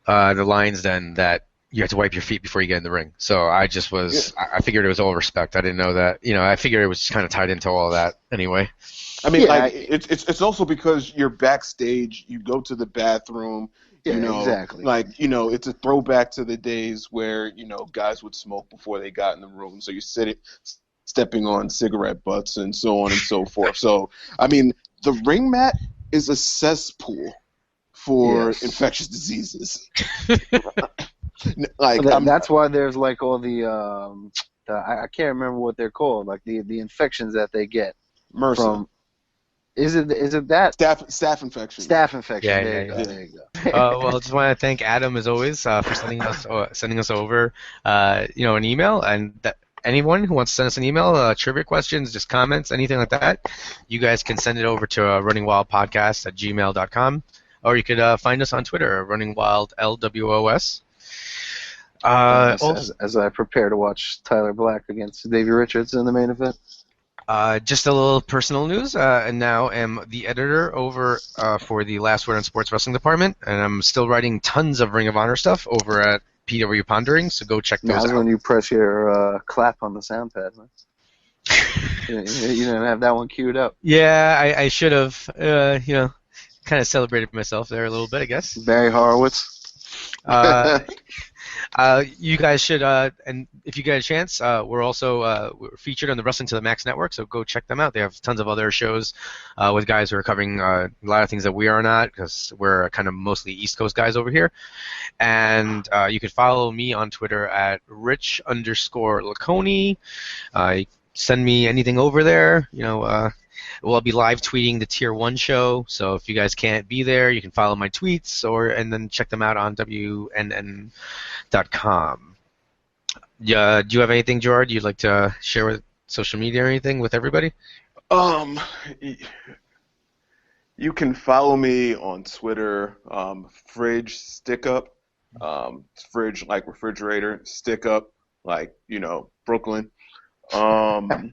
the Lions Den, that you have to wipe your feet before you get in the ring. So I just was, I figured it was all respect. I didn't know that, I figured it was kind of tied into all of that anyway. I mean, Yeah, like it's also because you're backstage. You go to the bathroom. Yeah, You know, exactly. like it's a throwback to the days where guys would smoke before they got in the room. So you're stepping on cigarette butts and so on and so forth. So I mean, the ring mat is a cesspool for Yes. infectious diseases. Like That's why there's like all the I can't remember what they're called, like the infections that they get MRSA, from. Is it that staph infection. staph infection? Yeah, There yeah, you go. yeah. There you go. Well, I just want to thank Adam as always for sending us over an email, and that anyone who wants to send us an email, trivia questions, just comments, anything like that, you guys can send it over to runningwildpodcast@gmail.com, or you could find us on Twitter, runningwildlwos. As I prepare to watch Tyler Black against Davey Richards in the main event. Just a little personal news, and now am the editor over for the Last Word on Sports Wrestling department, and I'm still writing tons of Ring of Honor stuff over at PW Pondering, so go check those Now's out. when you press your clap on the sound pad. Huh? You didn't have that one queued up. Yeah, I should have, kind of celebrated myself there a little bit, I guess. Barry Horowitz. You guys should, and if you get a chance, we're also we're featured on the Wrestling to the Max network, so go check them out. They have tons of other shows with guys who are covering a lot of things that we are not, because we're kind of mostly East Coast guys over here. And you can follow me on Twitter at Rich_Laconi. Send me anything over there. I'll be live tweeting the Tier 1 show, so if you guys can't be there, you can follow my tweets and then check them out on WNN.com. Do you have anything, Gerard, you'd like to share with social media or anything with everybody? You can follow me on Twitter, Fridge Stickup. Fridge like refrigerator, stick up like Brooklyn. Brooklyn.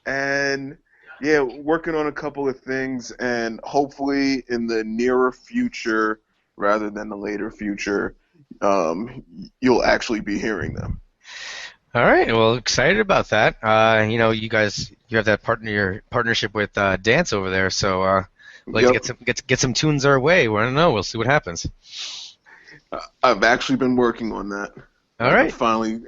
And yeah, working on a couple of things, and hopefully in the nearer future rather than the later future, you'll actually be hearing them. All right, well, excited about that. You guys, you have that partnership with Dance over there, so let's get some tunes our way. I don't know. We'll see what happens. I've actually been working on that. All right. I've finally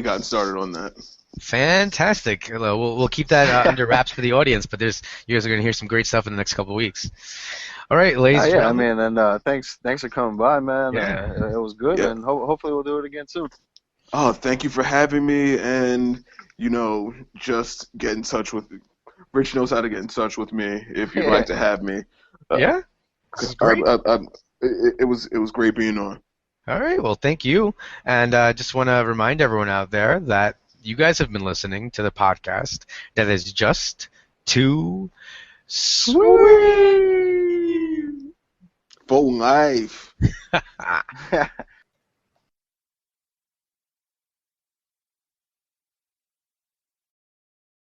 gotten started on that. Fantastic. We'll keep that under wraps for the audience, but you guys are going to hear some great stuff in the next couple of weeks. All right, ladies and gentlemen. and thanks for coming by, man. Yeah. It was good, Yeah. and hopefully we'll do it again soon. Oh, thank you for having me, and just get in touch with. Rich knows how to get in touch with me if you'd like to have me. Yeah. Great. It was great being on. All right, well, thank you. And just want to remind everyone out there that you guys have been listening to the podcast that is just too sweet For life.